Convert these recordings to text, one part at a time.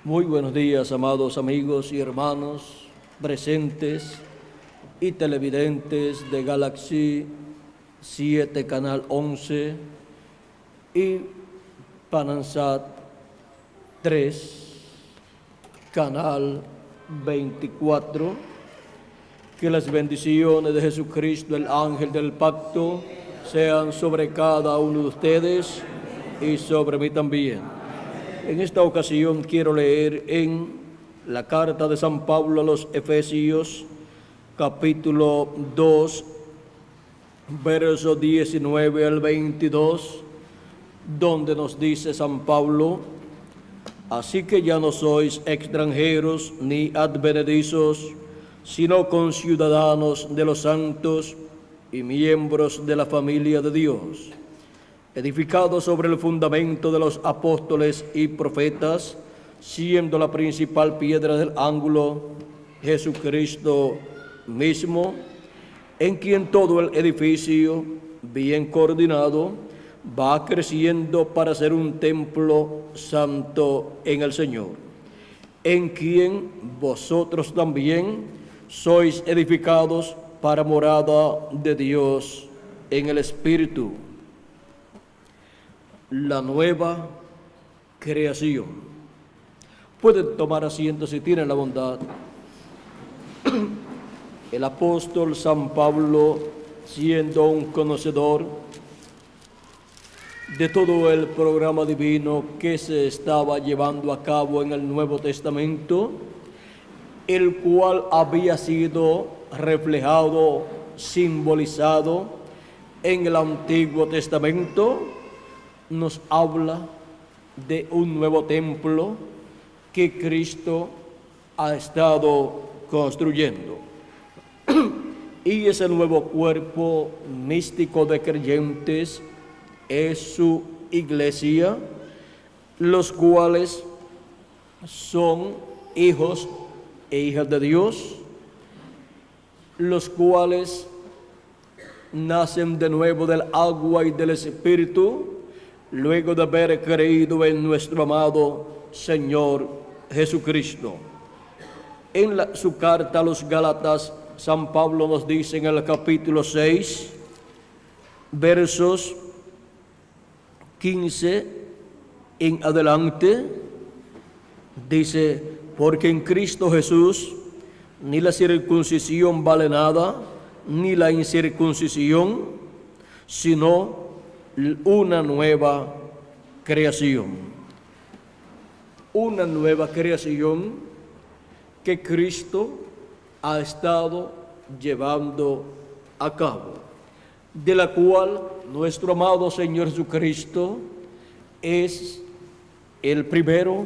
Muy buenos días, amados amigos y hermanos presentes y televidentes de Galaxy 7, Canal 11 y Panansat 3, Canal 24. Que las bendiciones de Jesucristo, el ángel del pacto, sean sobre cada uno de ustedes y sobre mí también. En esta ocasión quiero leer en la carta de San Pablo a los Efesios, capítulo 2, versos 19 al 22, donde nos dice San Pablo: así que ya no sois extranjeros ni advenedizos, sino conciudadanos de los santos y miembros de la familia de Dios, edificados sobre el fundamento de los apóstoles y profetas, siendo la principal piedra del ángulo Jesucristo mismo, en quien todo el edificio, bien coordinado, va creciendo para ser un templo santo en el Señor, en quien vosotros también sois edificados para morada de Dios en el Espíritu. La nueva creación. Pueden tomar asiento si tienen la bondad. El apóstol San Pablo, siendo un conocedor de todo el programa divino que se estaba llevando a cabo en el Nuevo Testamento, el cual había sido reflejado, simbolizado en el Antiguo Testamento, nos habla de un nuevo templo que Cristo ha estado construyendo. Y ese nuevo cuerpo místico de creyentes es su iglesia, los cuales son hijos e hijas de Dios, los cuales nacen de nuevo del agua y del Espíritu, luego de haber creído en nuestro amado Señor Jesucristo. En su carta a los Gálatas, San Pablo nos dice en el capítulo 6, versos 15 en adelante, dice: porque en Cristo Jesús ni la circuncisión vale nada, ni la incircuncisión, sino una nueva creación. Una nueva creación que Cristo ha estado llevando a cabo, de la cual nuestro amado Señor Jesucristo es el primero,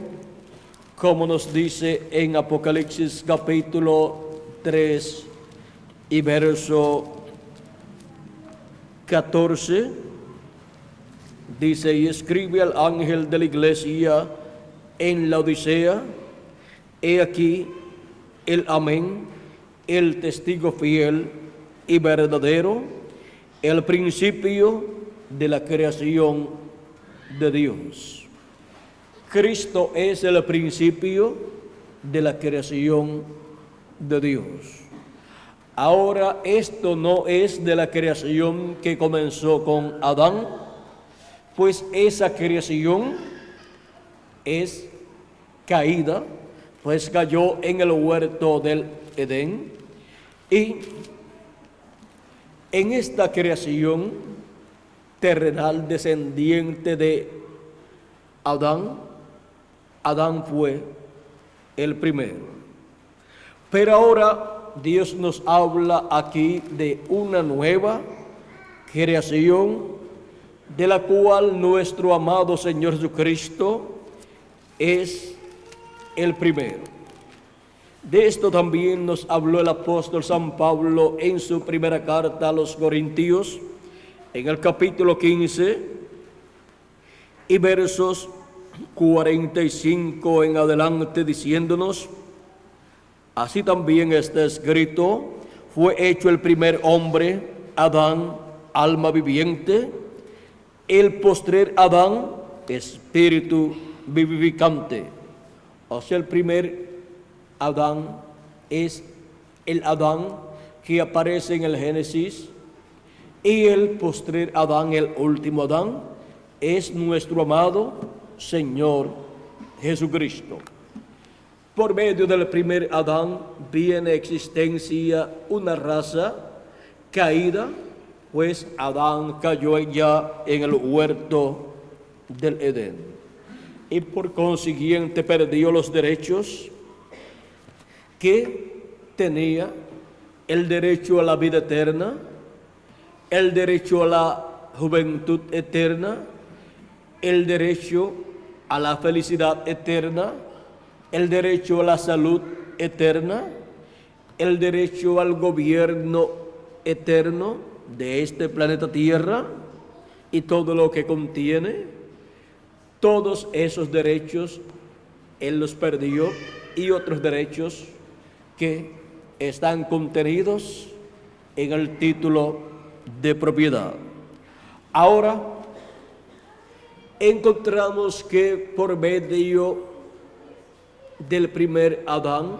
como nos dice en Apocalipsis capítulo 3 y verso 14. Dice: y escribe al ángel de la iglesia en la Odisea: he aquí el amén, el testigo fiel y verdadero, el principio de la creación de Dios. Cristo es el principio de la creación de Dios. Ahora, esto no es de la creación que comenzó con Adán, pues esa creación es caída, pues cayó en el huerto del Edén. Y en esta creación terrenal descendiente de Adán, Adán fue el primero. Pero ahora Dios nos habla aquí de una nueva creación, de la cual nuestro amado Señor Jesucristo es el primero. De esto también nos habló el apóstol San Pablo en su primera carta a los Corintios, en el capítulo 15 y versos 45 en adelante, diciéndonos: así también está escrito, fue hecho el primer hombre, Adán, alma viviente, el postrer Adán, espíritu vivificante. O sea, el primer Adán es el Adán que aparece en el Génesis, y el postrer Adán, el último Adán, es nuestro amado Señor Jesucristo. Por medio del primer Adán viene a existencia una raza caída, pues Adán cayó ya en el huerto del Edén y por consiguiente perdió los derechos que tenía: el derecho a la vida eterna, el derecho a la juventud eterna, el derecho a la felicidad eterna, el derecho a la salud eterna, el derecho al gobierno eterno de este planeta Tierra y todo lo que contiene. Todos esos derechos Él los perdió, y otros derechos que están contenidos en el título de propiedad. Ahora encontramos que por medio del primer Adán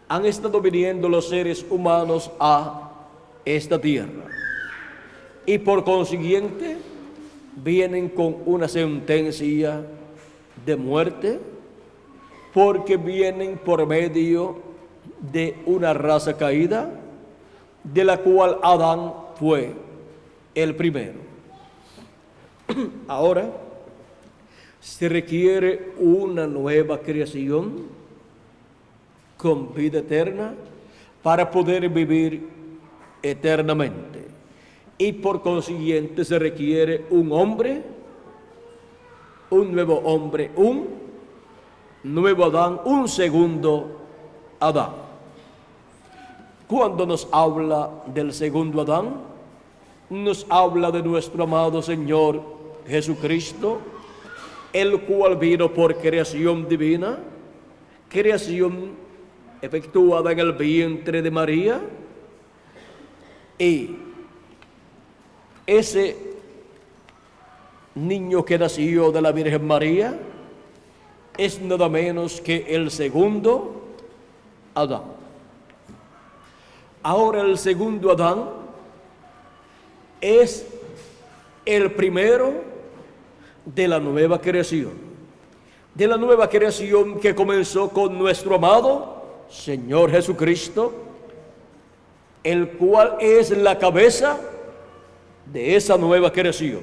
han estado viniendo los seres humanos a esta tierra, y por consiguiente vienen con una sentencia de muerte, porque vienen por medio de una raza caída, de la cual Adán fue el primero. Ahora se requiere una nueva creación con vida eterna para poder vivir eternamente, y por consiguiente se requiere un hombre, un nuevo hombre, un nuevo Adán, un segundo Adán. Cuando nos habla del segundo Adán, nos habla de nuestro amado Señor Jesucristo, el cual vino por creación divina, creación efectuada en el vientre de María, y ese niño que nació de la Virgen María es nada menos que el segundo Adán. Ahora el segundo Adán es el primero de la nueva creación, que comenzó con nuestro amado Señor Jesucristo, el cual es la cabeza de esa nueva creación,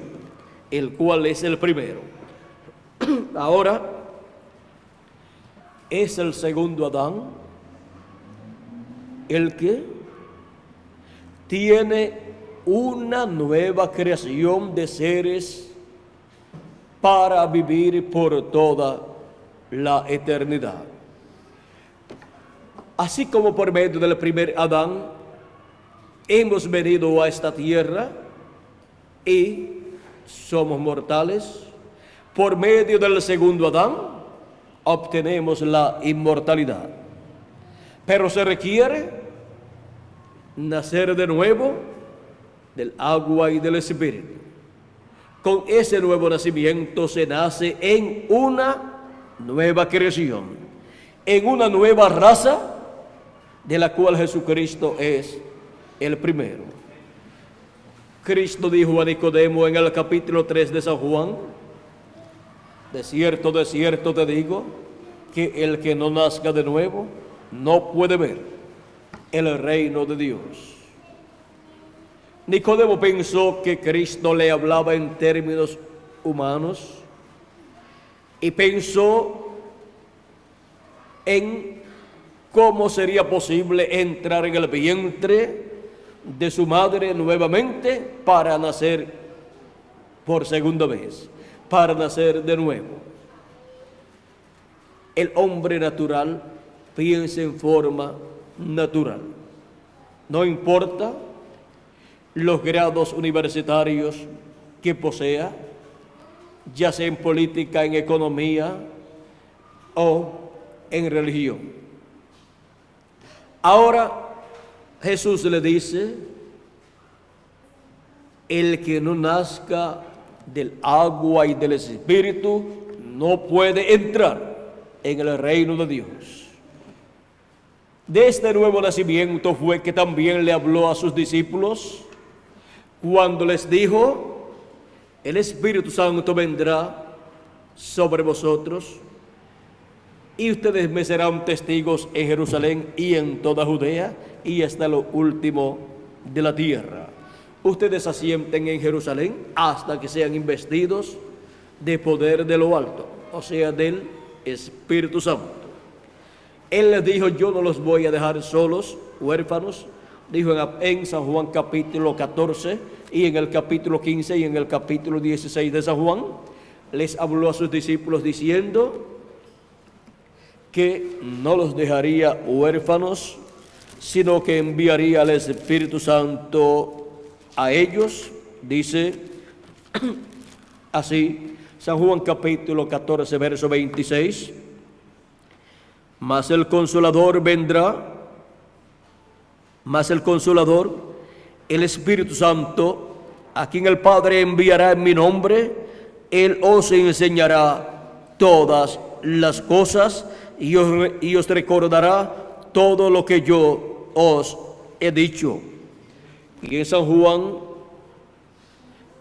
el cual es el primero. Ahora es el segundo Adán el que tiene una nueva creación de seres para vivir por toda la eternidad. Así como por medio del primer Adán hemos venido a esta tierra y somos mortales, por medio del segundo Adán obtenemos la inmortalidad. Pero se requiere nacer de nuevo del agua y del Espíritu. Con ese nuevo nacimiento se nace en una nueva creación, en una nueva raza, de la cual Jesucristo es el primero. Cristo dijo a Nicodemo en el capítulo 3 de San Juan: de cierto te digo, que el que no nazca de nuevo no puede ver el reino de Dios. Nicodemo pensó que Cristo le hablaba en términos humanos y pensó en cómo sería posible entrar en el vientre de su madre nuevamente para nacer por segunda vez, para nacer de nuevo. El hombre natural piensa en forma natural. No importa los grados universitarios que posea, ya sea en política, en economía o en religión. Ahora Jesús le dice: el que no nazca del agua y del Espíritu no puede entrar en el reino de Dios. De este nuevo nacimiento fue que también le habló a sus discípulos cuando les dijo: el Espíritu Santo vendrá sobre vosotros y ustedes me serán testigos en Jerusalén y en toda Judea y hasta lo último de la tierra. Ustedes asienten en Jerusalén hasta que sean investidos de poder de lo alto, o sea, del Espíritu Santo. Él les dijo: yo no los voy a dejar solos, huérfanos. Dijo en San Juan capítulo 14 y en el capítulo 15 y en el capítulo 16 de San Juan. Les habló a sus discípulos diciendo que no los dejaría huérfanos, sino que enviaría al Espíritu Santo a ellos. Dice así, San Juan capítulo 14, verso 26. Mas el Consolador vendrá, el Espíritu Santo, a quien el Padre enviará en mi nombre. Él os enseñará todas las cosas y os recordará todo lo que yo os he dicho. Y en San Juan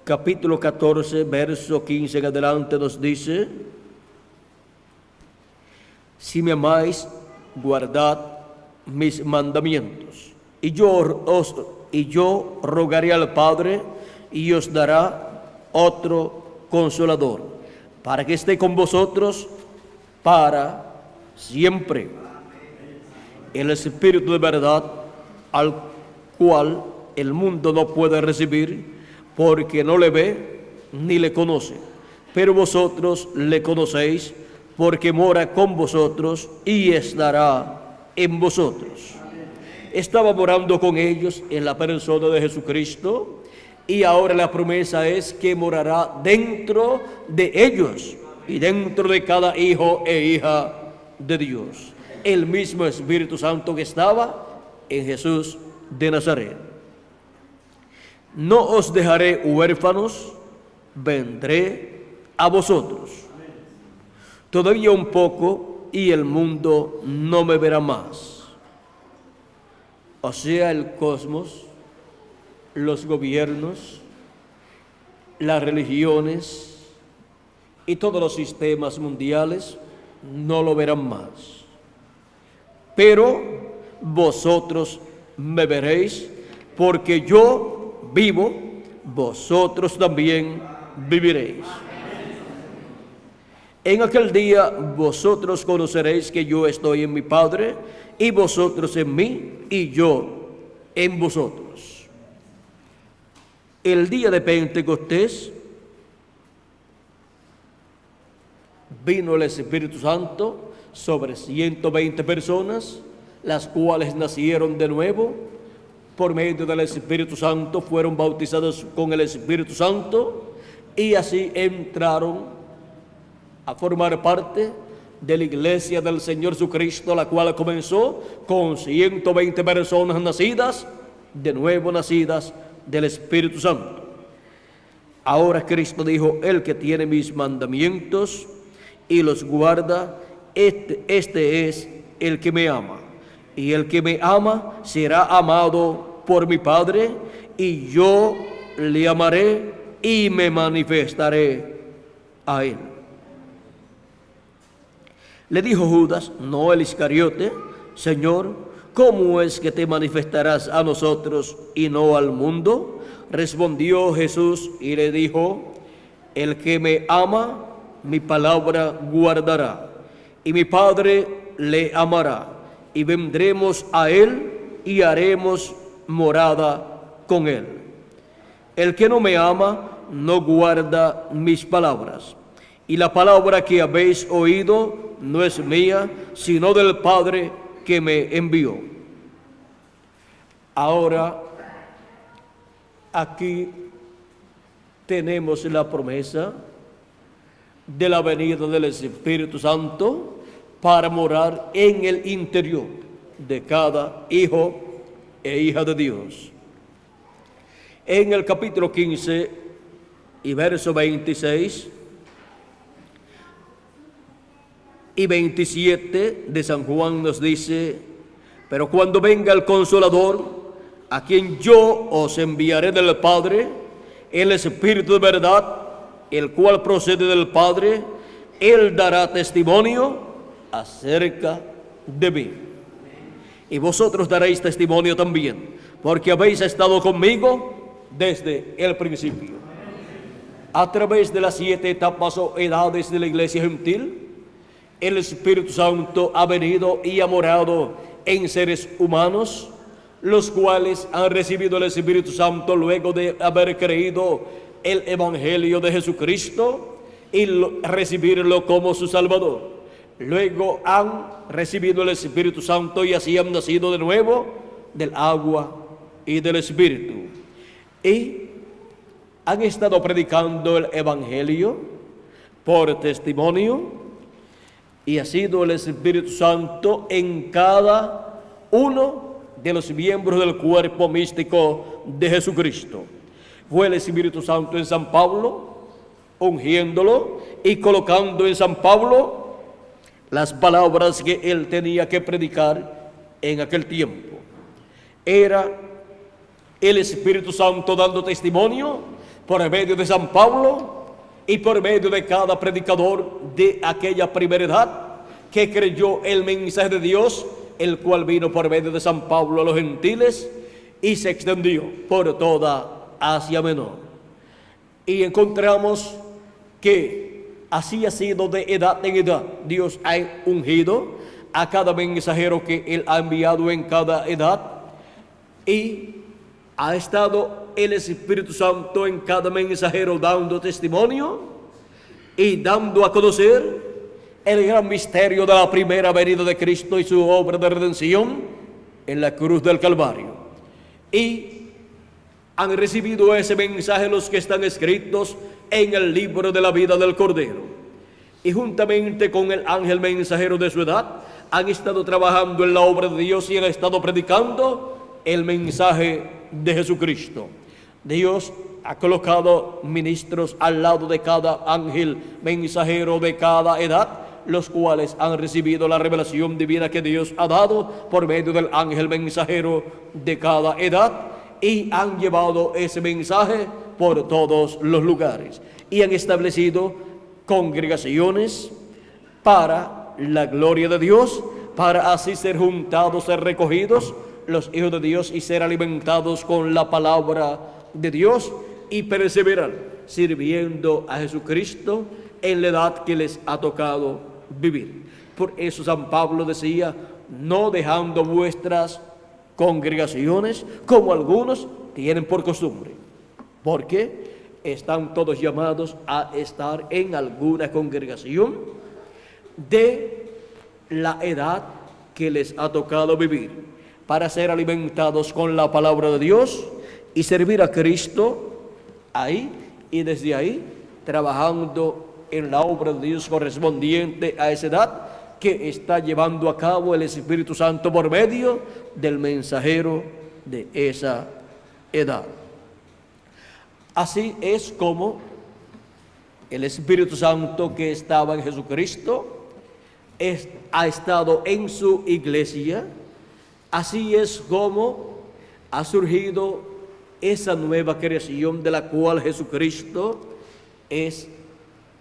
capítulo 14, verso 15 en adelante nos dice: si me amáis, guardad mis mandamientos. Y yo rogaré al Padre y os dará otro Consolador, para que esté con vosotros para siempre. El Espíritu de verdad, al cual el mundo no puede recibir, porque no le ve ni le conoce. Pero vosotros le conocéis, porque mora con vosotros y estará en vosotros. Estaba morando con ellos en la persona de Jesucristo, y ahora la promesa es que morará dentro de ellos y dentro de cada hijo e hija de Dios. El mismo Espíritu Santo que estaba en Jesús de Nazaret. No os dejaré huérfanos, vendré a vosotros. Todavía un poco y el mundo no me verá más. O sea, el cosmos, los gobiernos, las religiones y todos los sistemas mundiales no lo verán más. Pero vosotros me veréis, porque yo vivo, vosotros también viviréis. En aquel día vosotros conoceréis que yo estoy en mi Padre, y vosotros en mí, y yo en vosotros. El día de Pentecostés vino el Espíritu Santo sobre 120 personas, las cuales nacieron de nuevo por medio del Espíritu Santo, fueron bautizados con el Espíritu Santo y así entraron a formar parte de la iglesia del Señor Jesucristo, la cual comenzó con 120 personas nacidas, de nuevo nacidas del Espíritu Santo. Ahora Cristo dijo: el que tiene mis mandamientos y los guarda, este es el que me ama. Y el que me ama será amado por mi Padre, y yo le amaré y me manifestaré a él. Le dijo Judas, no el Iscariote: Señor, ¿cómo es que te manifestarás a nosotros y no al mundo? Respondió Jesús y le dijo: el que me ama, mi palabra guardará, y mi Padre le amará, y vendremos a él y haremos morada con él. El que no me ama, no guarda mis palabras. Y la palabra que habéis oído no es mía, sino del Padre que me envió. Ahora, aquí tenemos la promesa de la venida del Espíritu Santo para morar en el interior de cada hijo e hija de Dios. En el capítulo 15 y verso 26, y 27 de San Juan nos dice: pero cuando venga el Consolador, a quien yo os enviaré del Padre, el Espíritu de verdad, el cual procede del Padre, Él dará testimonio acerca de mí. Y vosotros daréis testimonio también, porque habéis estado conmigo desde el principio. A través de las 7 etapas o edades de la Iglesia gentil, el Espíritu Santo ha venido y ha morado en seres humanos, los cuales han recibido el Espíritu Santo luego de haber creído el Evangelio de Jesucristo y recibirlo como su Salvador. Luego han recibido el Espíritu Santo y así han nacido de nuevo del agua y del Espíritu. Y han estado predicando el Evangelio por testimonio, y ha sido el Espíritu Santo en cada uno de los miembros del cuerpo místico de Jesucristo. Fue el Espíritu Santo en San Pablo, ungiéndolo y colocando en San Pablo las palabras que él tenía que predicar en aquel tiempo. Era el Espíritu Santo dando testimonio por medio de San Pablo y por medio de cada predicador de aquella primera edad que creyó el mensaje de Dios, el cual vino por medio de San Pablo a los gentiles y se extendió por toda Asia Menor. Y encontramos que así ha sido de edad en edad. Dios ha ungido a cada mensajero que Él ha enviado en cada edad, y ha estado el Espíritu Santo en cada mensajero dando testimonio y dando a conocer el gran misterio de la primera venida de Cristo y su obra de redención en la cruz del Calvario. Y han recibido ese mensaje los que están escritos en el libro de la vida del Cordero. Y juntamente con el ángel mensajero de su edad, han estado trabajando en la obra de Dios y han estado predicando el mensaje de Jesucristo. Dios ha colocado ministros al lado de cada ángel mensajero de cada edad, los cuales han recibido la revelación divina que Dios ha dado por medio del ángel mensajero de cada edad, y han llevado ese mensaje por todos los lugares y han establecido congregaciones para la gloria de Dios, para así ser juntados, ser recogidos los hijos de Dios y ser alimentados con la palabra de Dios y perseverar sirviendo a Jesucristo en la edad que les ha tocado vivir. Por eso San Pablo decía: no dejando vuestras congregaciones como algunos tienen por costumbre, porque están todos llamados a estar en alguna congregación de la edad que les ha tocado vivir, para ser alimentados con la palabra de Dios y servir a Cristo ahí, y desde ahí trabajando en la obra de Dios correspondiente a esa edad que está llevando a cabo el Espíritu Santo por medio del mensajero de esa edad. Así es como el Espíritu Santo que estaba en Jesucristo ha estado en su iglesia. Así es como ha surgido esa nueva creación de la cual Jesucristo es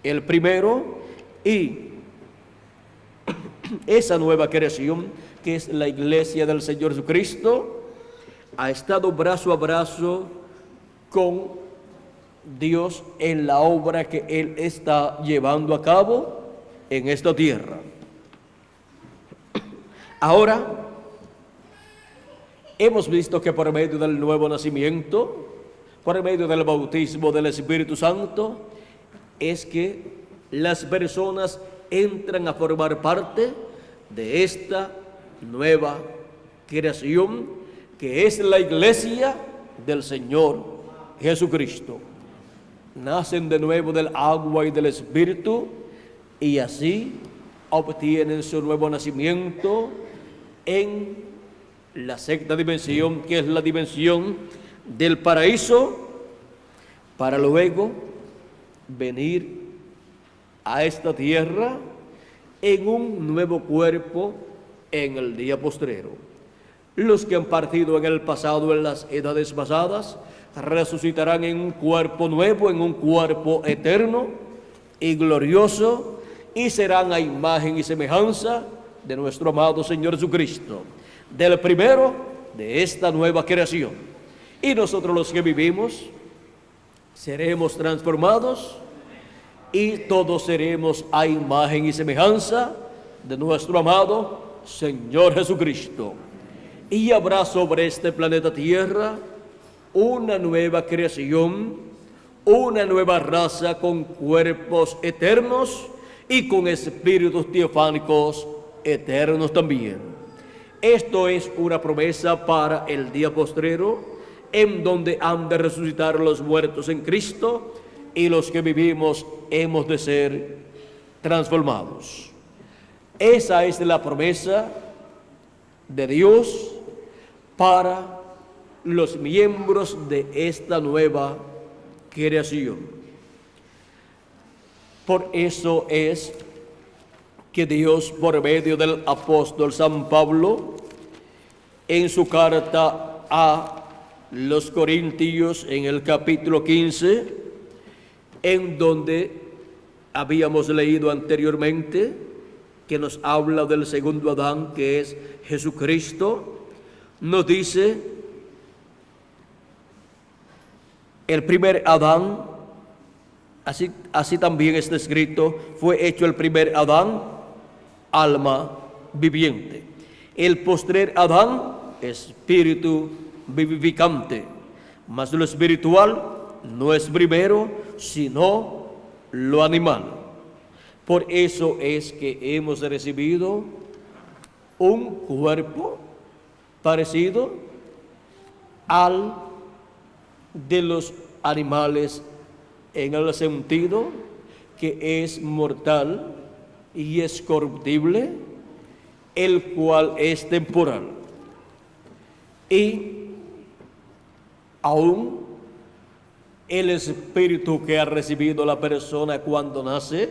el primero, y esa nueva creación que es la iglesia del Señor Jesucristo ha estado brazo a brazo con Dios en la obra que Él está llevando a cabo en esta tierra. Ahora hemos visto que por medio del nuevo nacimiento, por medio del bautismo del Espíritu Santo, es que las personas entran a formar parte de esta nueva creación que es la iglesia del Señor Jesucristo. Nacen de nuevo del agua y del Espíritu, y así obtienen su nuevo nacimiento en la sexta dimensión, que es la dimensión del paraíso, para luego venir a esta tierra en un nuevo cuerpo en el día postrero. Los que han partido en el pasado, en las edades pasadas, resucitarán en un cuerpo nuevo, en un cuerpo eterno y glorioso, y serán a imagen y semejanza de nuestro amado Señor Jesucristo, del primero de esta nueva creación. Y nosotros los que vivimos seremos transformados y todos seremos a imagen y semejanza de nuestro amado Señor Jesucristo. Y habrá sobre este planeta Tierra una nueva creación, una nueva raza con cuerpos eternos y con espíritus teofánicos eternos también. Esto es una promesa para el día postrero, en donde han de resucitar los muertos en Cristo y los que vivimos hemos de ser transformados. Esa es la promesa de Dios para los miembros de esta nueva creación. Por eso es que Dios, por medio del apóstol San Pablo, en su carta a los Corintios, en el capítulo 15, en donde habíamos leído anteriormente, que nos habla del segundo Adán, que es Jesucristo, nos dice: el primer Adán, así también está escrito, fue hecho el primer Adán, alma viviente. El postrer Adán, espíritu vivificante. Mas lo espiritual no es primero, sino lo animal. Por eso es que hemos recibido un cuerpo parecido al de los animales, en el sentido que es mortal y es corruptible, el cual es temporal. Y aún el espíritu que ha recibido la persona cuando nace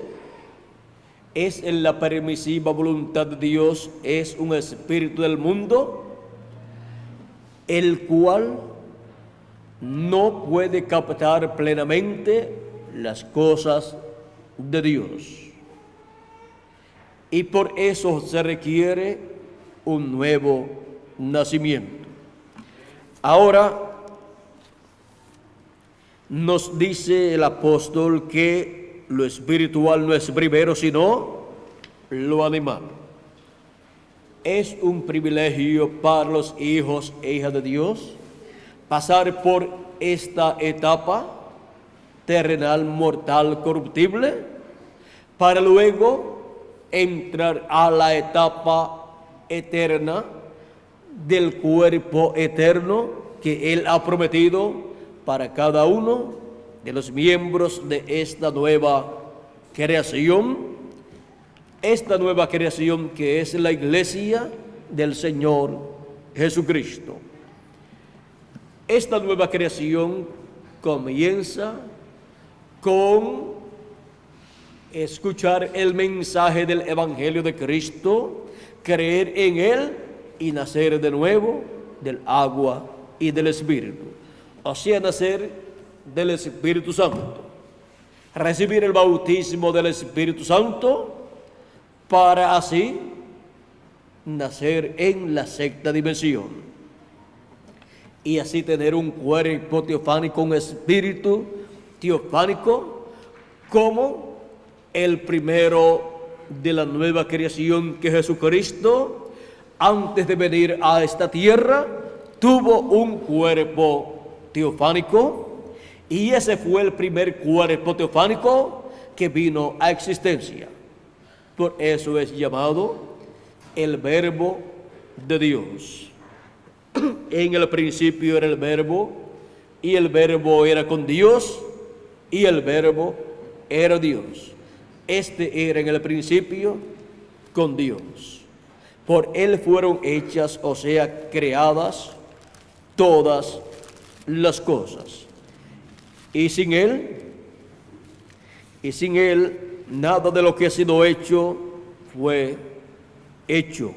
es en la permisiva voluntad de Dios, es un espíritu del mundo, el cual no puede captar plenamente las cosas de Dios. Y por eso se requiere un nuevo nacimiento. Ahora nos dice el apóstol que lo espiritual no es primero, sino lo animal. Es un privilegio para los hijos e hijas de Dios pasar por esta etapa terrenal, mortal, corruptible, para luego entrar a la etapa eterna del cuerpo eterno que Él ha prometido para cada uno de los miembros de esta nueva creación que es la iglesia del Señor Jesucristo. Esta nueva creación comienza con escuchar el mensaje del Evangelio de Cristo, creer en Él y nacer de nuevo del agua y del Espíritu. O sea, nacer del Espíritu Santo. Recibir el bautismo del Espíritu Santo para así nacer en la sexta dimensión. Y así tener un cuerpo teofánico, un espíritu teofánico, como el primero de la nueva creación, que Jesucristo, antes de venir a esta tierra, tuvo un cuerpo teofánico, y ese fue el primer cuerpo teofánico que vino a existencia. Por eso es llamado el Verbo de Dios. En el principio era el Verbo, y el Verbo era con Dios, y el Verbo era Dios. Este era en el principio con Dios. Por Él fueron hechas, o sea, creadas todas las cosas. Y sin Él, nada de lo que ha sido hecho fue hecho.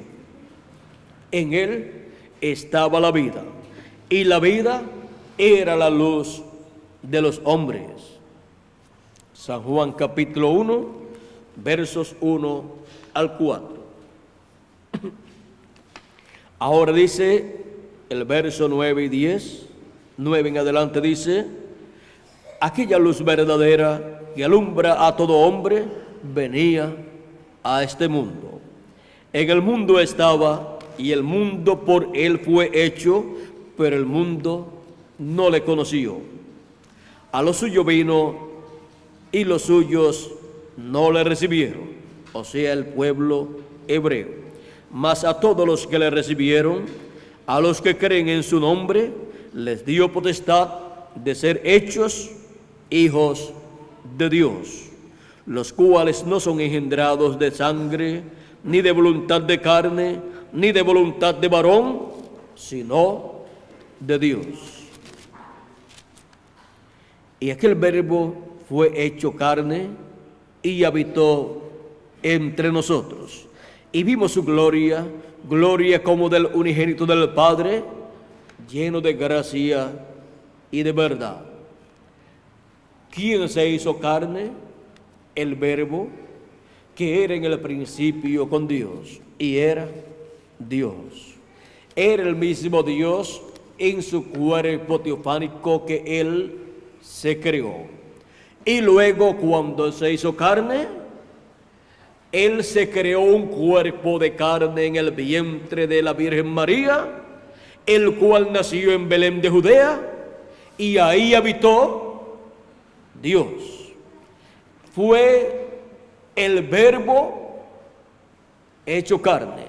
En él estaba la vida, y la vida era la luz de los hombres. San Juan capítulo 1, versos 1 al 4. Ahora dice el verso 9 y 10, 9 en adelante dice: aquella luz verdadera que alumbra a todo hombre venía a este mundo. En el mundo estaba, y el mundo por él fue hecho, pero el mundo no le conoció. A lo suyo vino, y los suyos no le recibieron, o sea, el pueblo hebreo. Mas a todos los que le recibieron, a los que creen en su nombre, les dio potestad de ser hechos hijos de Dios, los cuales no son engendrados de sangre, ni de voluntad de carne, ni de voluntad de varón, sino de Dios. Y aquel verbo fue hecho carne y habitó entre nosotros. Y vimos su gloria, gloria como del unigénito del Padre, lleno de gracia y de verdad. ¿Quién se hizo carne? El verbo, que era en el principio con Dios, y era Dios. Era el mismo Dios en su cuerpo teofánico que él se creó. Y luego, cuando se hizo carne, él se creó un cuerpo de carne en el vientre de la Virgen María, el cual nació en Belén de Judea, y ahí habitó Dios. Fue el verbo hecho carne,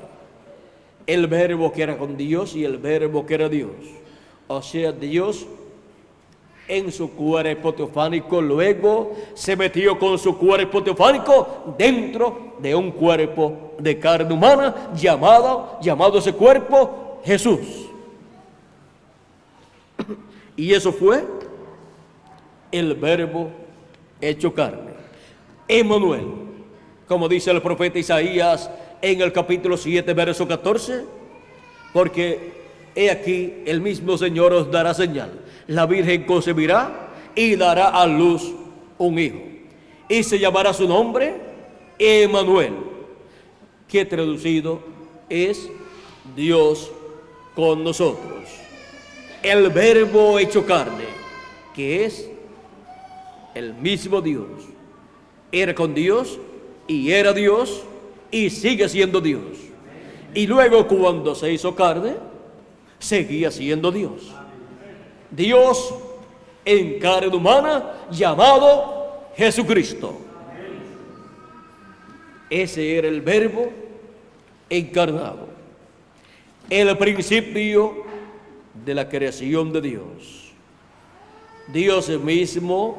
el verbo que era con Dios y el verbo que era Dios. O sea, Dios en su cuerpo teofánico, luego se metió con su cuerpo teofánico dentro de un cuerpo de carne humana, llamado ese cuerpo Jesús. Y eso fue el verbo hecho carne. Emmanuel, como dice el profeta Isaías en el capítulo 7, verso 14, porque he aquí el mismo Señor os dará señal. La Virgen concebirá y dará a luz un hijo, y se llamará su nombre Emmanuel, que traducido es Dios con nosotros. El verbo hecho carne, que es el mismo Dios, era con Dios y era Dios y sigue siendo Dios. Y luego, cuando se hizo carne, seguía siendo Dios. Dios en carne humana, llamado Jesucristo. Ese era el verbo encarnado, el principio de la creación de Dios. Dios mismo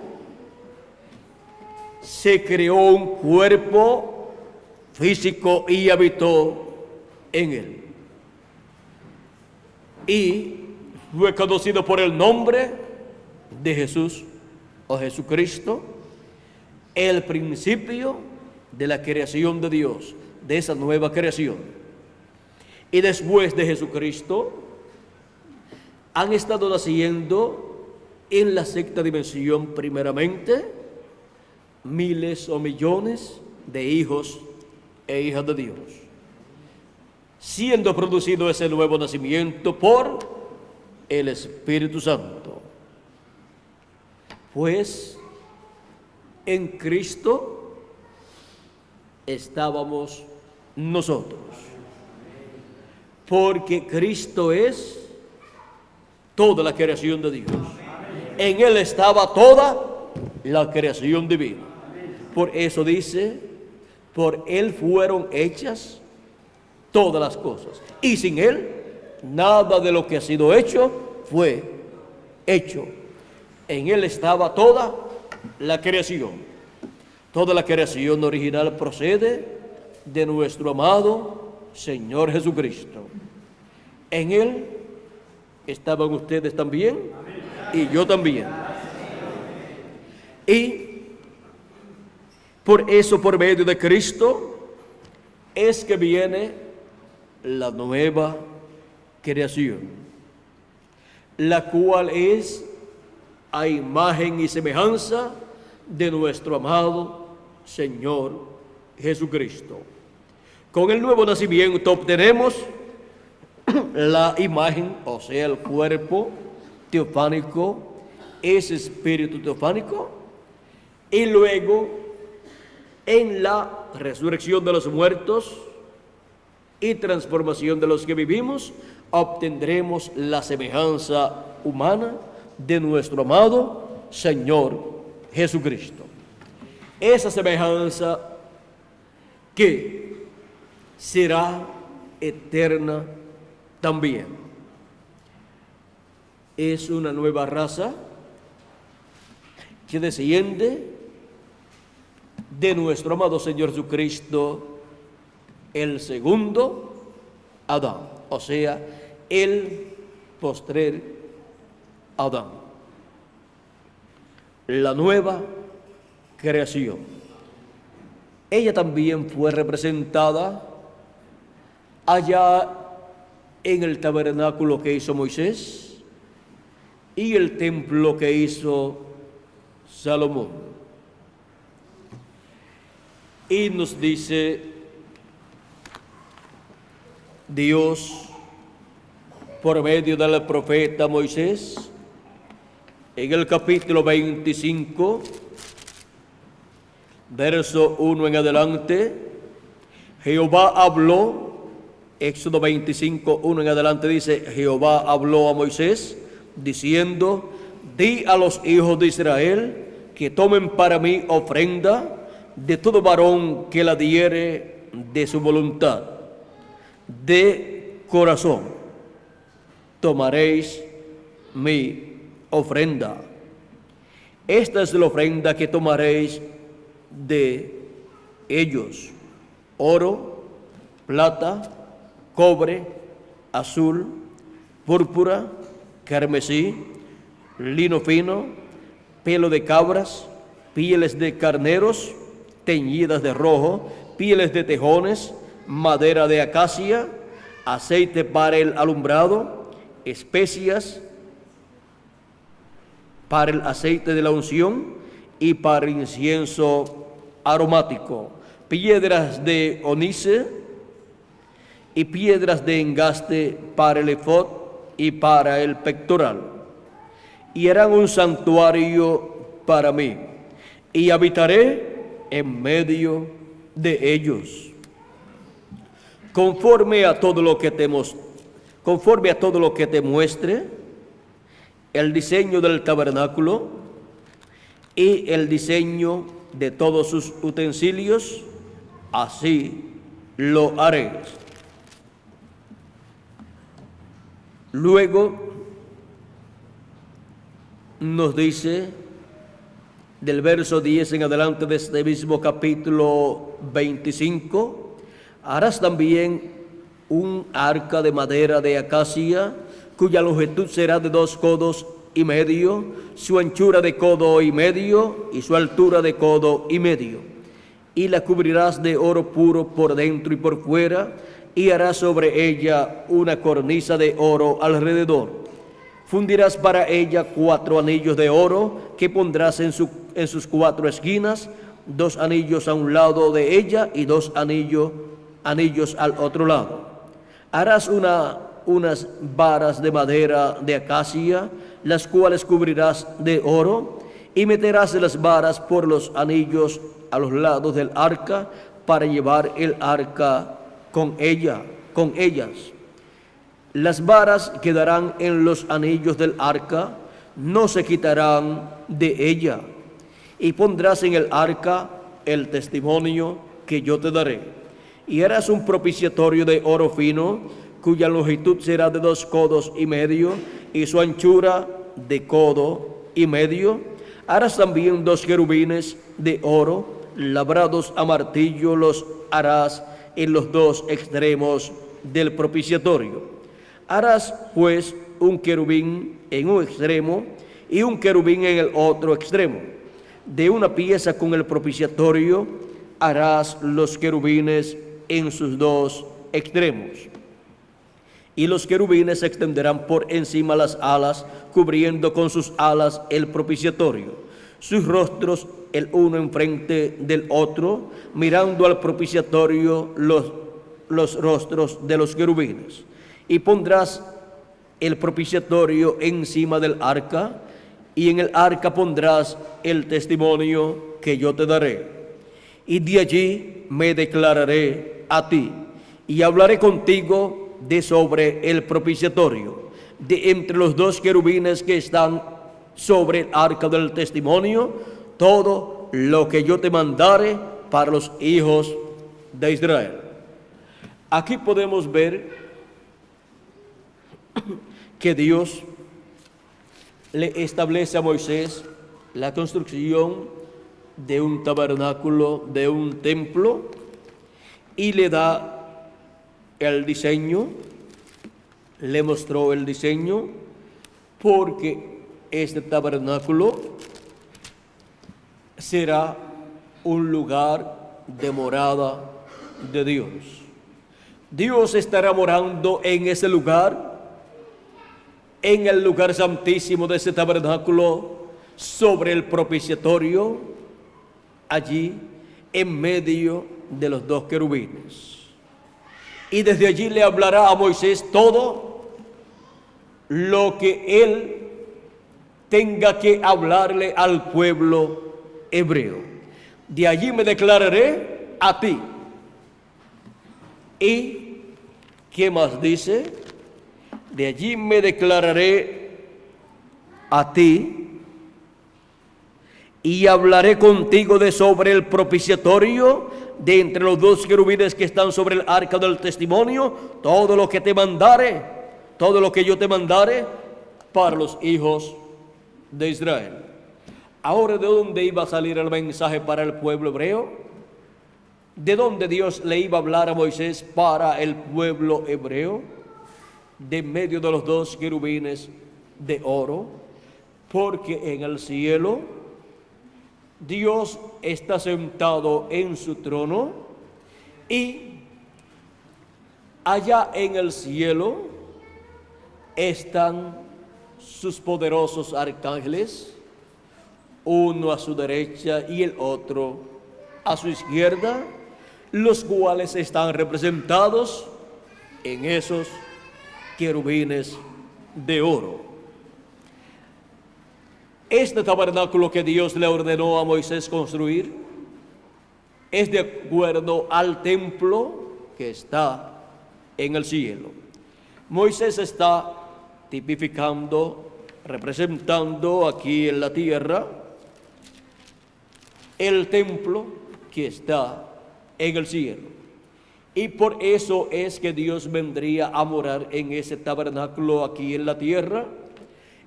se creó un cuerpo físico y habitó en él. Y fue conocido por el nombre de Jesús o Jesucristo, el principio de la creación de Dios, de esa nueva creación. Y después de Jesucristo han estado naciendo en la sexta dimensión primeramente miles o millones de hijos e hijas de Dios, siendo producido ese nuevo nacimiento por el Espíritu Santo. Pues en Cristo estábamos nosotros, porque Cristo es toda la creación de Dios. En Él estaba toda la creación divina. Por eso dice, por Él fueron hechas todas las cosas, y sin Él nada de lo que ha sido hecho fue hecho. En Él estaba toda la creación. Toda la creación original procede de nuestro amado Señor Jesucristo. En Él estaban ustedes también y yo también. Y por eso, por medio de Cristo, es que viene la nueva creación, la cual es a imagen y semejanza de nuestro amado Señor Jesucristo. Con el nuevo nacimiento obtenemos la imagen, o sea, el cuerpo teofánico, ese espíritu teofánico, y luego en la resurrección de los muertos y transformación de los que vivimos, obtendremos la semejanza humana de nuestro amado Señor Jesucristo. Esa semejanza que será eterna también. Es una nueva raza que desciende de nuestro amado Señor Jesucristo, el segundo Adán, o sea, el postrer Adán. La nueva creación. Ella también fue representada allá en el tabernáculo que hizo Moisés y el templo que hizo Salomón. Y nos dice Dios por medio del profeta Moisés en el capítulo 25, verso 1 en adelante. Jehová habló, Éxodo 25, 1 en adelante dice: Jehová habló a Moisés diciendo: di a los hijos de Israel que tomen para mí ofrenda de todo varón que la diere de su voluntad, de corazón tomaréis mi ofrenda. Esta es la ofrenda que tomaréis de ellos: oro, plata, cobre, azul, púrpura, carmesí, lino fino, pelo de cabras, pieles de carneros teñidas de rojo, pieles de tejones, madera de acacia, aceite para el alumbrado, especias para el aceite de la unción y para el incienso aromático, piedras de onice y piedras de engaste para el efod y para el pectoral. Y harán un santuario para mí, y habitaré en medio de ellos. Conforme a todo lo que te muestre el diseño del tabernáculo y el diseño de todos sus utensilios, así lo haréis. Luego nos dice del verso 10 en adelante de este mismo capítulo 25: harás también un arca de madera de acacia, cuya longitud será de 2 codos y medio, su anchura de codo y medio y su altura de codo y medio. Y la cubrirás de oro puro por dentro y por fuera, y harás sobre ella una cornisa de oro alrededor. Fundirás para ella 4 anillos de oro que pondrás en sus 4 esquinas, 2 anillos a un lado de ella y 2 anillos al otro lado. Harás unas varas de madera de acacia, las cuales cubrirás de oro, y meterás las varas por los anillos a los lados del arca para llevar el arca con ellas. Las varas quedarán en los anillos del arca, no se quitarán de ella. Y pondrás en el arca el testimonio que yo te daré. Y harás un propiciatorio de oro fino, cuya longitud será de 2 codos y medio, y su anchura de codo y medio. Harás también 2 querubines de oro, labrados a martillo, los harás en los 2 extremos del propiciatorio. Harás pues un querubín en un extremo y un querubín en el otro extremo. De una pieza con el propiciatorio harás los querubines en sus dos extremos. Y los querubines se extenderán por encima las alas, cubriendo con sus alas el propiciatorio. Sus rostros el uno enfrente del otro, mirando al propiciatorio los rostros de los querubines. Y pondrás el propiciatorio encima del arca, y en el arca pondrás el testimonio que yo te daré. Y de allí me declararé a ti, y hablaré contigo de sobre el propiciatorio, de entre los dos querubines que están sobre el arca del testimonio, todo lo que yo te mandare para los hijos de Israel. Aquí podemos ver que Dios le establece a Moisés la construcción de un tabernáculo, de un templo, y le da el diseño, le mostró el diseño, porque este tabernáculo será un lugar de morada de Dios. Dios estará morando en ese lugar, en el lugar santísimo de ese tabernáculo, sobre el propiciatorio, allí en medio de los dos querubines. Y desde allí le hablará a Moisés todo lo que él tenga que hablarle al pueblo hebreo. De allí me declararé a ti. ¿Y qué más dice? De allí me declararé a ti y hablaré contigo de sobre el propiciatorio, de entre los dos querubines que están sobre el arca del testimonio, todo lo que te mandare, todo lo que yo te mandare para los hijos de Israel. Ahora, ¿de dónde iba a salir el mensaje para el pueblo hebreo? ¿De dónde Dios le iba a hablar a Moisés para el pueblo hebreo? De medio de los dos querubines de oro, porque en el cielo Dios está sentado en su trono, y allá en el cielo están sus poderosos arcángeles, uno a su derecha y el otro a su izquierda, los cuales están representados en esos querubines de oro. Este tabernáculo que Dios le ordenó a Moisés construir es de acuerdo al templo que está en el cielo. Moisés está tipificando, representando aquí en la tierra el templo que está en el cielo. Y por eso es que Dios vendría a morar en ese tabernáculo aquí en la tierra.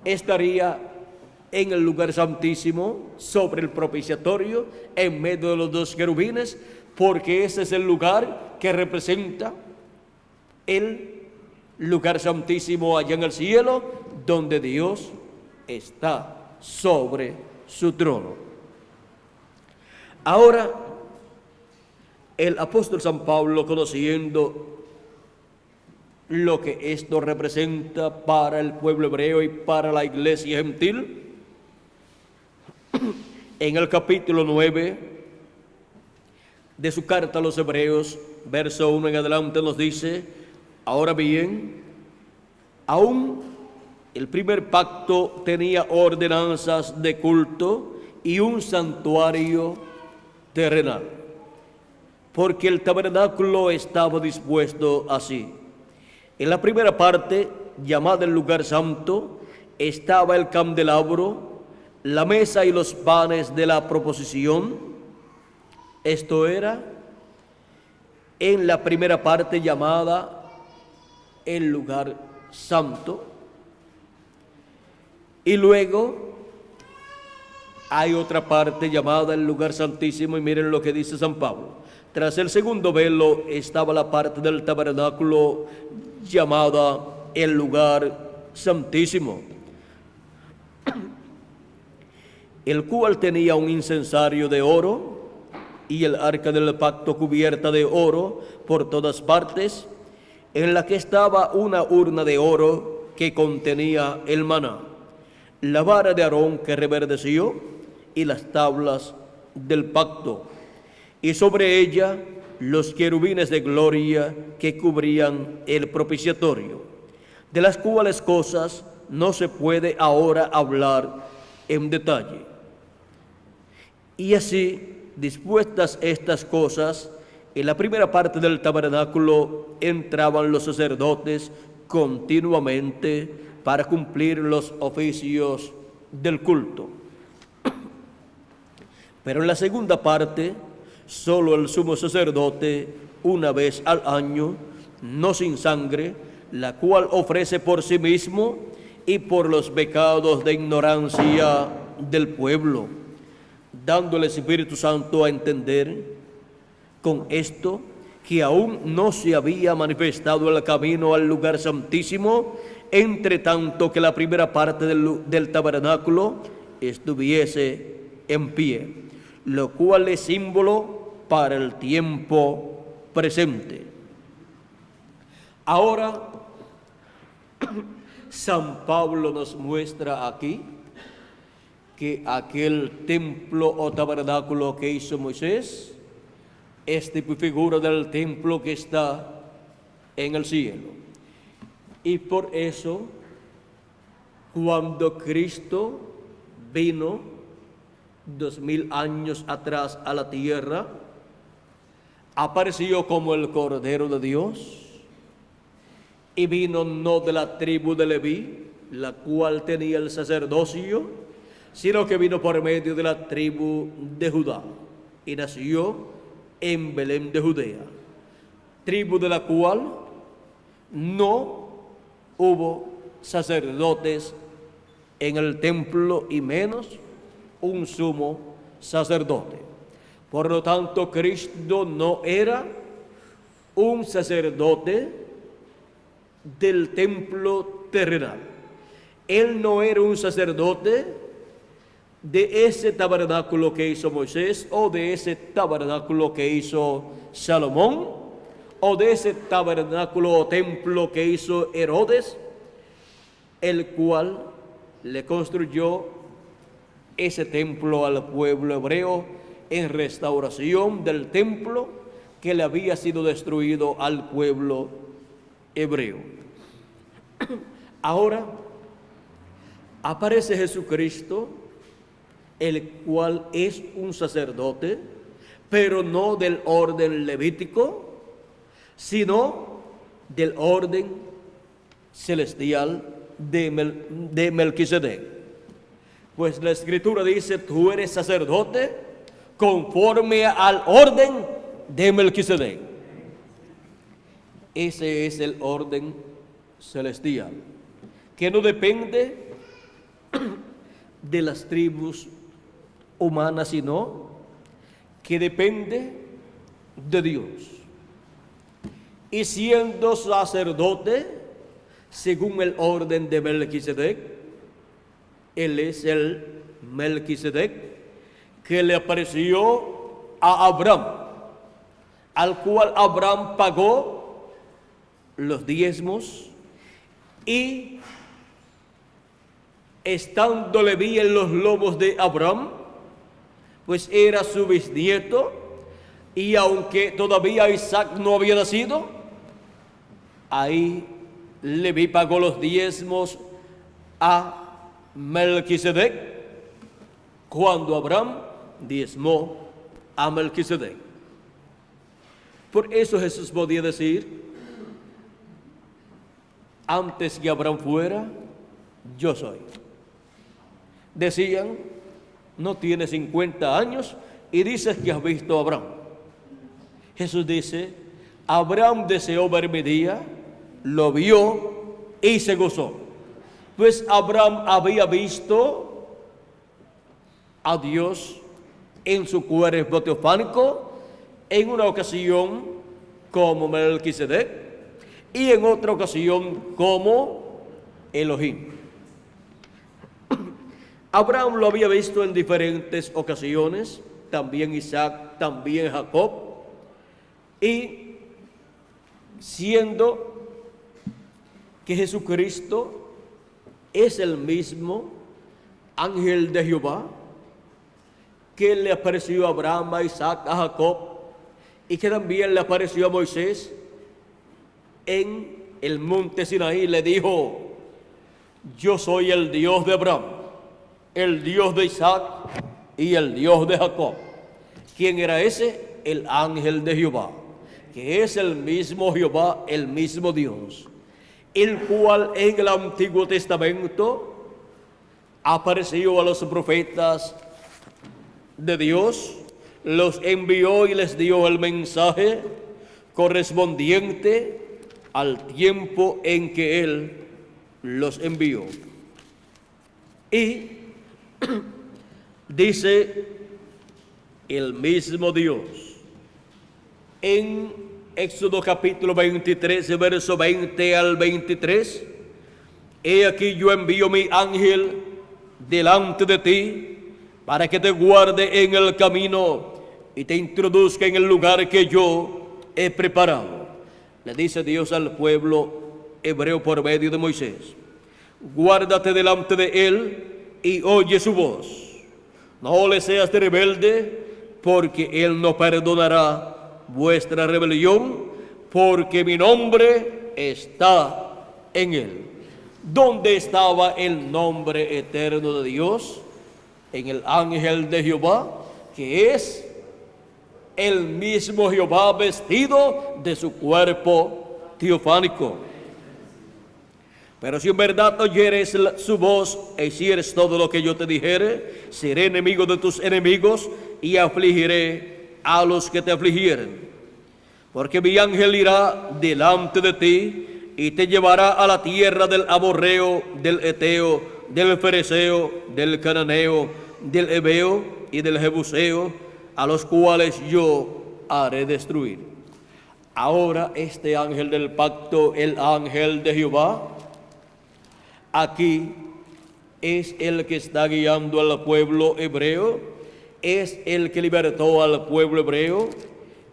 Estaría en el lugar santísimo, sobre el propiciatorio, en medio de los dos querubines, porque ese es el lugar que representa el lugar santísimo allá en el cielo, donde Dios está sobre su trono. Ahora, el apóstol San Pablo, conociendo lo que esto representa para el pueblo hebreo y para la iglesia gentil, en el capítulo 9 de su carta a los Hebreos, verso 1 en adelante, nos dice: ahora bien, aún el primer pacto tenía ordenanzas de culto y un santuario terrenal, porque el tabernáculo estaba dispuesto así. En la primera parte, llamada el lugar santo, estaba el candelabro, la mesa y los panes de la proposición. Esto era en la primera parte llamada el lugar santo. Y luego hay otra parte llamada el lugar santísimo, y miren lo que dice San Pablo. Tras el segundo velo estaba la parte del tabernáculo llamada el lugar santísimo, el cual tenía un incensario de oro y el arca del pacto cubierta de oro por todas partes, en la que estaba una urna de oro que contenía el maná, la vara de Aarón que reverdeció y las tablas del pacto, y sobre ella los querubines de gloria que cubrían el propiciatorio, de las cuales cosas no se puede ahora hablar en detalle. Y así, dispuestas estas cosas, en la primera parte del tabernáculo entraban los sacerdotes continuamente para cumplir los oficios del culto. Pero en la segunda parte, solo el sumo sacerdote, una vez al año, no sin sangre, la cual ofrece por sí mismo y por los pecados de ignorancia del pueblo, dando el Espíritu Santo a entender con esto que aún no se había manifestado el camino al lugar santísimo, entre tanto que la primera parte del tabernáculo estuviese en pie, lo cual es símbolo para el tiempo presente. Ahora, San Pablo nos muestra aquí que aquel templo o tabernáculo que hizo Moisés es tipo y figura del templo que está en el cielo. Y por eso, cuando Cristo vino 2000 años atrás a la tierra, apareció como el Cordero de Dios, y vino no de la tribu de Leví, la cual tenía el sacerdocio, sino que vino por medio de la tribu de Judá, y nació en Belén de Judea, tribu de la cual no hubo sacerdotes en el templo, y menos un sumo sacerdote. Por lo tanto, Cristo no era un sacerdote del templo terrenal. Él no era un sacerdote de ese tabernáculo que hizo Moisés, o de ese tabernáculo que hizo Salomón, o de ese tabernáculo o templo que hizo Herodes, el cual le construyó ese templo al pueblo hebreo en restauración del templo que le había sido destruido al pueblo hebreo. Ahora aparece Jesucristo, el cual es un sacerdote, pero no del orden levítico, sino del orden celestial de Melquisedec. Pues la Escritura dice: tú eres sacerdote conforme al orden de Melquisedec. Ese es el orden celestial, que no depende de las tribus humanas, sino que depende de Dios. Y siendo sacerdote según el orden de Melquisedec, él es el Melquisedec que le apareció a Abraham, al cual Abraham pagó los diezmos, y estando Leví en los lomos de Abraham, pues era su bisnieto, y aunque todavía Isaac no había nacido, ahí Leví pagó los diezmos a Melquisedec cuando Abraham diezmó a Melquisedec. Por eso Jesús podía decir: antes que Abraham fuera, yo soy. Decían: no tienes 50 años y dices que has visto a Abraham. Jesús dice: Abraham deseó ver mi día, lo vio y se gozó. Pues Abraham había visto a Dios en su cuerpo teofánico, en una ocasión como Melquisedec y en otra ocasión como Elohim. Abraham lo había visto en diferentes ocasiones, también Isaac, también Jacob, y siendo que Jesucristo es el mismo ángel de Jehová que le apareció a Abraham, a Isaac, a Jacob, y que también le apareció a Moisés en el monte Sinaí, le dijo: yo soy el Dios de Abraham, el Dios de Isaac y el Dios de Jacob. ¿Quién era ese? El ángel de Jehová, que es el mismo Jehová, el mismo Dios, el cual en el Antiguo Testamento apareció a los profetas de Dios, los envió y les dio el mensaje correspondiente al tiempo en que Él los envió. Y dice el mismo Dios en Éxodo capítulo 23, verso 20 al 23: he aquí yo envío mi ángel delante de ti para que te guarde en el camino y te introduzca en el lugar que yo he preparado. Le dice Dios al pueblo hebreo por medio de Moisés: guárdate delante de él y oye su voz. No le seas de rebelde, porque él no perdonará vuestra rebelión, porque mi nombre está en él. ¿Dónde estaba el nombre eterno de Dios? En el ángel de Jehová, que es el mismo Jehová vestido de su cuerpo teofánico. Pero si en verdad oyeres su voz e hicieres todo lo que yo te dijere, seré enemigo de tus enemigos y afligiré a los que te afligieren. Porque mi ángel irá delante de ti y te llevará a la tierra del amorreo, del eteo, del fereceo, del cananeo, del heveo y del jebuseo, a los cuales yo haré destruir. Ahora este ángel del pacto, el ángel de Jehová, aquí es el que está guiando al pueblo hebreo, es el que libertó al pueblo hebreo,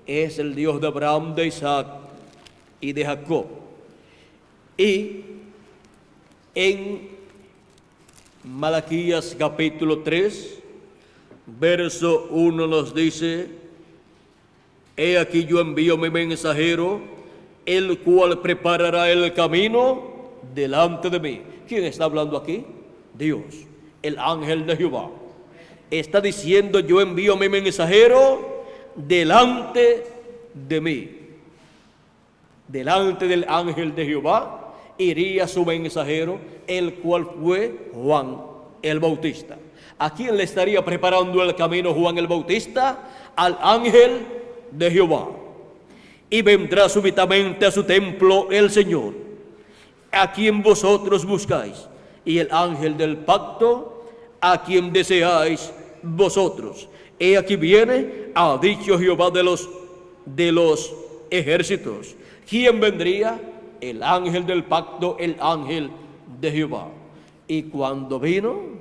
es el Dios de Abraham, de Isaac y de Jacob. Y en Malaquías capítulo 3, verso 1 nos dice: he aquí yo envío mi mensajero, el cual preparará el camino delante de mí. ¿Quién está hablando aquí? Dios, el ángel de Jehová. Está diciendo: yo envío mi mensajero delante de mí. Delante del ángel de Jehová iría su mensajero, el cual fue Juan el Bautista. ¿A quién le estaría preparando el camino Juan el Bautista? Al ángel de Jehová. Y vendrá súbitamente a su templo el Señor, a quien vosotros buscáis, y el ángel del pacto, a quien deseáis vosotros. He aquí viene, ha dicho Jehová de los ejércitos. ¿Quién vendría? El ángel del pacto, el ángel de Jehová. Y cuando vino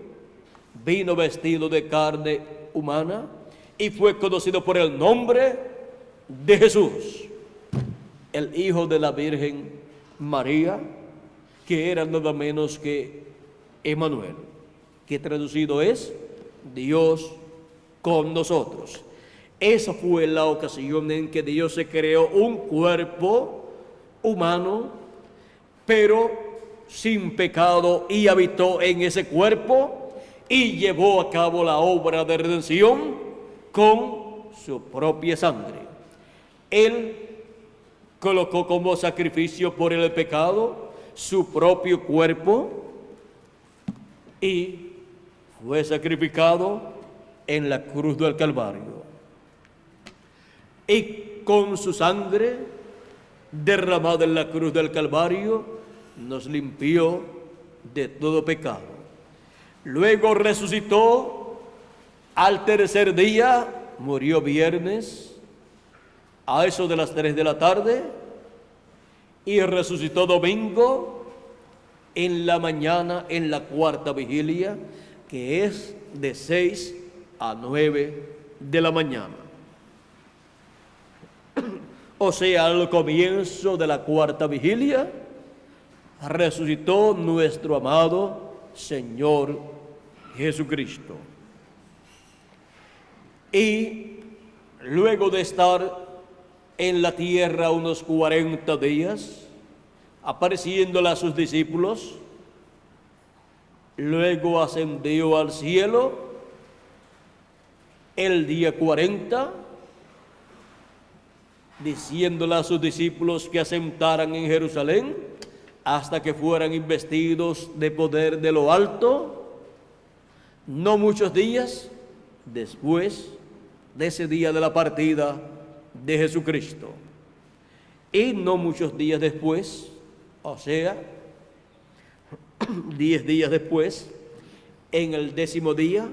vestido de carne humana y fue conocido por el nombre de Jesús, el hijo de la Virgen María, que era nada menos que Emmanuel, que traducido es Dios con nosotros. Esa fue la ocasión en que Dios se creó un cuerpo humano, pero sin pecado, y habitó en ese cuerpo y llevó a cabo la obra de redención con su propia sangre. Él colocó como sacrificio por el pecado su propio cuerpo y fue sacrificado en la cruz del Calvario. Y con su sangre derramada en la cruz del Calvario nos limpió de todo pecado. Luego resucitó al tercer día, murió viernes a eso de las 3 de la tarde, y resucitó domingo en la mañana, en la cuarta vigilia, que es de 6 a 9 de la mañana. O sea, al comienzo de la cuarta vigilia, resucitó nuestro amado Señor Jesucristo. Y luego de estar en la tierra unos 40 días, apareciéndole a sus discípulos, luego ascendió al cielo el día 40, diciéndole a sus discípulos que asentaran en Jerusalén hasta que fueran investidos de poder de lo alto, no muchos días después de ese día de la partida de Jesucristo. Y no muchos días después, o sea, 10 días después, en el 10º día,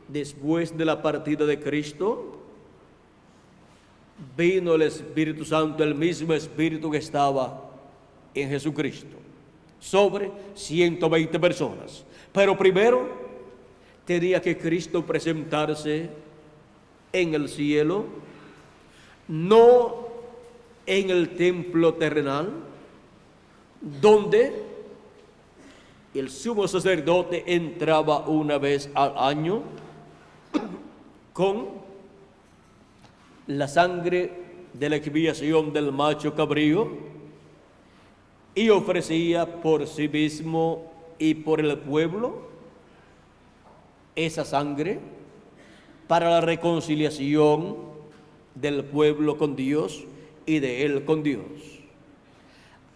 después de la partida de Cristo, vino el Espíritu Santo, el mismo Espíritu que estaba en Jesucristo, sobre 120 personas. Pero primero tenía que Cristo presentarse en el cielo, no en el templo terrenal, donde el sumo sacerdote entraba una vez al año con la sangre de la expiación del macho cabrío y ofrecía por sí mismo y por el pueblo esa sangre para la reconciliación del pueblo con Dios y de él con Dios.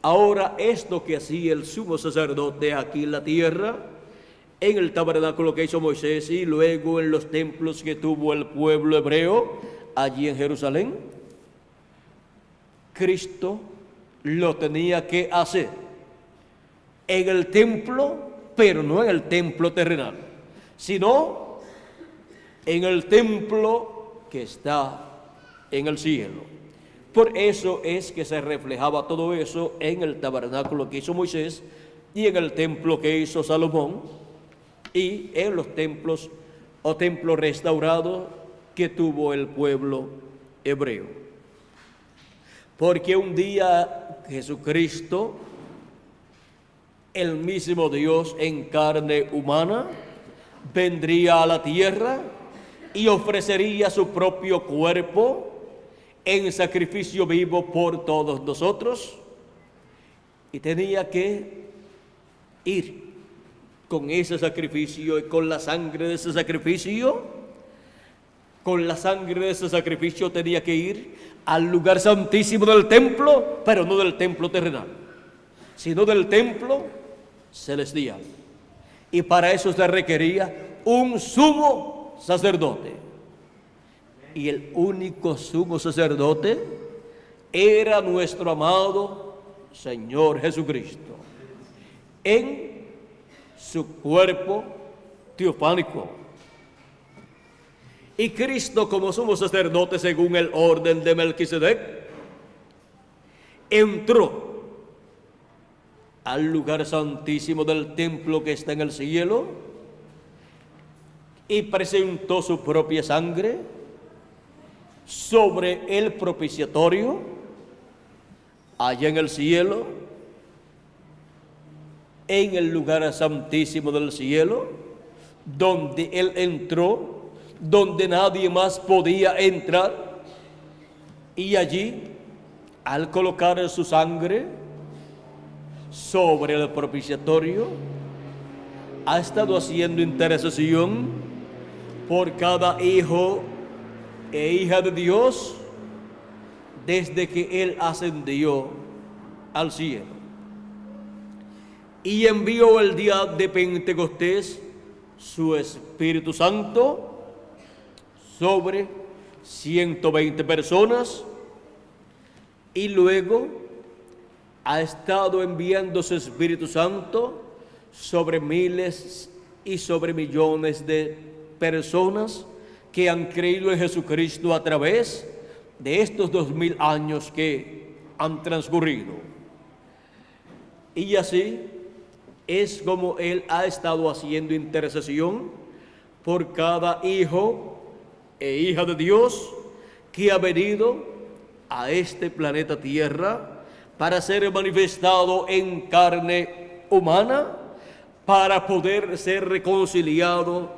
Ahora, esto que hacía el sumo sacerdote aquí en la tierra, en el tabernáculo que hizo Moisés y luego en los templos que tuvo el pueblo hebreo allí en Jerusalén, Cristo lo tenía que hacer en el templo, pero no en el templo terrenal, sino en el templo que está en el cielo. Por eso es que se reflejaba todo eso en el tabernáculo que hizo Moisés y en el templo que hizo Salomón y en los templos o templos restaurados que tuvo el pueblo hebreo. Porque un día Jesucristo, el mismo Dios en carne humana, vendría a la tierra y ofrecería su propio cuerpo en sacrificio vivo por todos nosotros, y tenía que ir con ese sacrificio y con la sangre de ese sacrificio, tenía que ir al lugar santísimo del templo, pero no del templo terrenal, sino del templo celestial. Y para eso se requería un sumo sacerdote. Y el único sumo sacerdote era nuestro amado Señor Jesucristo, en su cuerpo teofánico. Y Cristo, como sumo sacerdote según el orden de Melquisedec, entró al lugar santísimo del templo que está en el cielo y presentó su propia sangre sobre el propiciatorio allá en el cielo, en el lugar santísimo del cielo, donde Él entró, donde nadie más podía entrar, y allí, al colocar su sangre sobre el propiciatorio, ha estado haciendo intercesión por cada hijo e hija de Dios desde que Él ascendió al cielo y envió el día de Pentecostés su Espíritu Santo sobre 120 personas, y luego ha estado enviando su Espíritu Santo sobre miles y sobre millones de personas que han creído en Jesucristo a través de estos 2000 años que han transcurrido. Y así es como Él ha estado haciendo intercesión por cada hijo e hija de Dios, que ha venido a este planeta Tierra para ser manifestado en carne humana, para poder ser reconciliado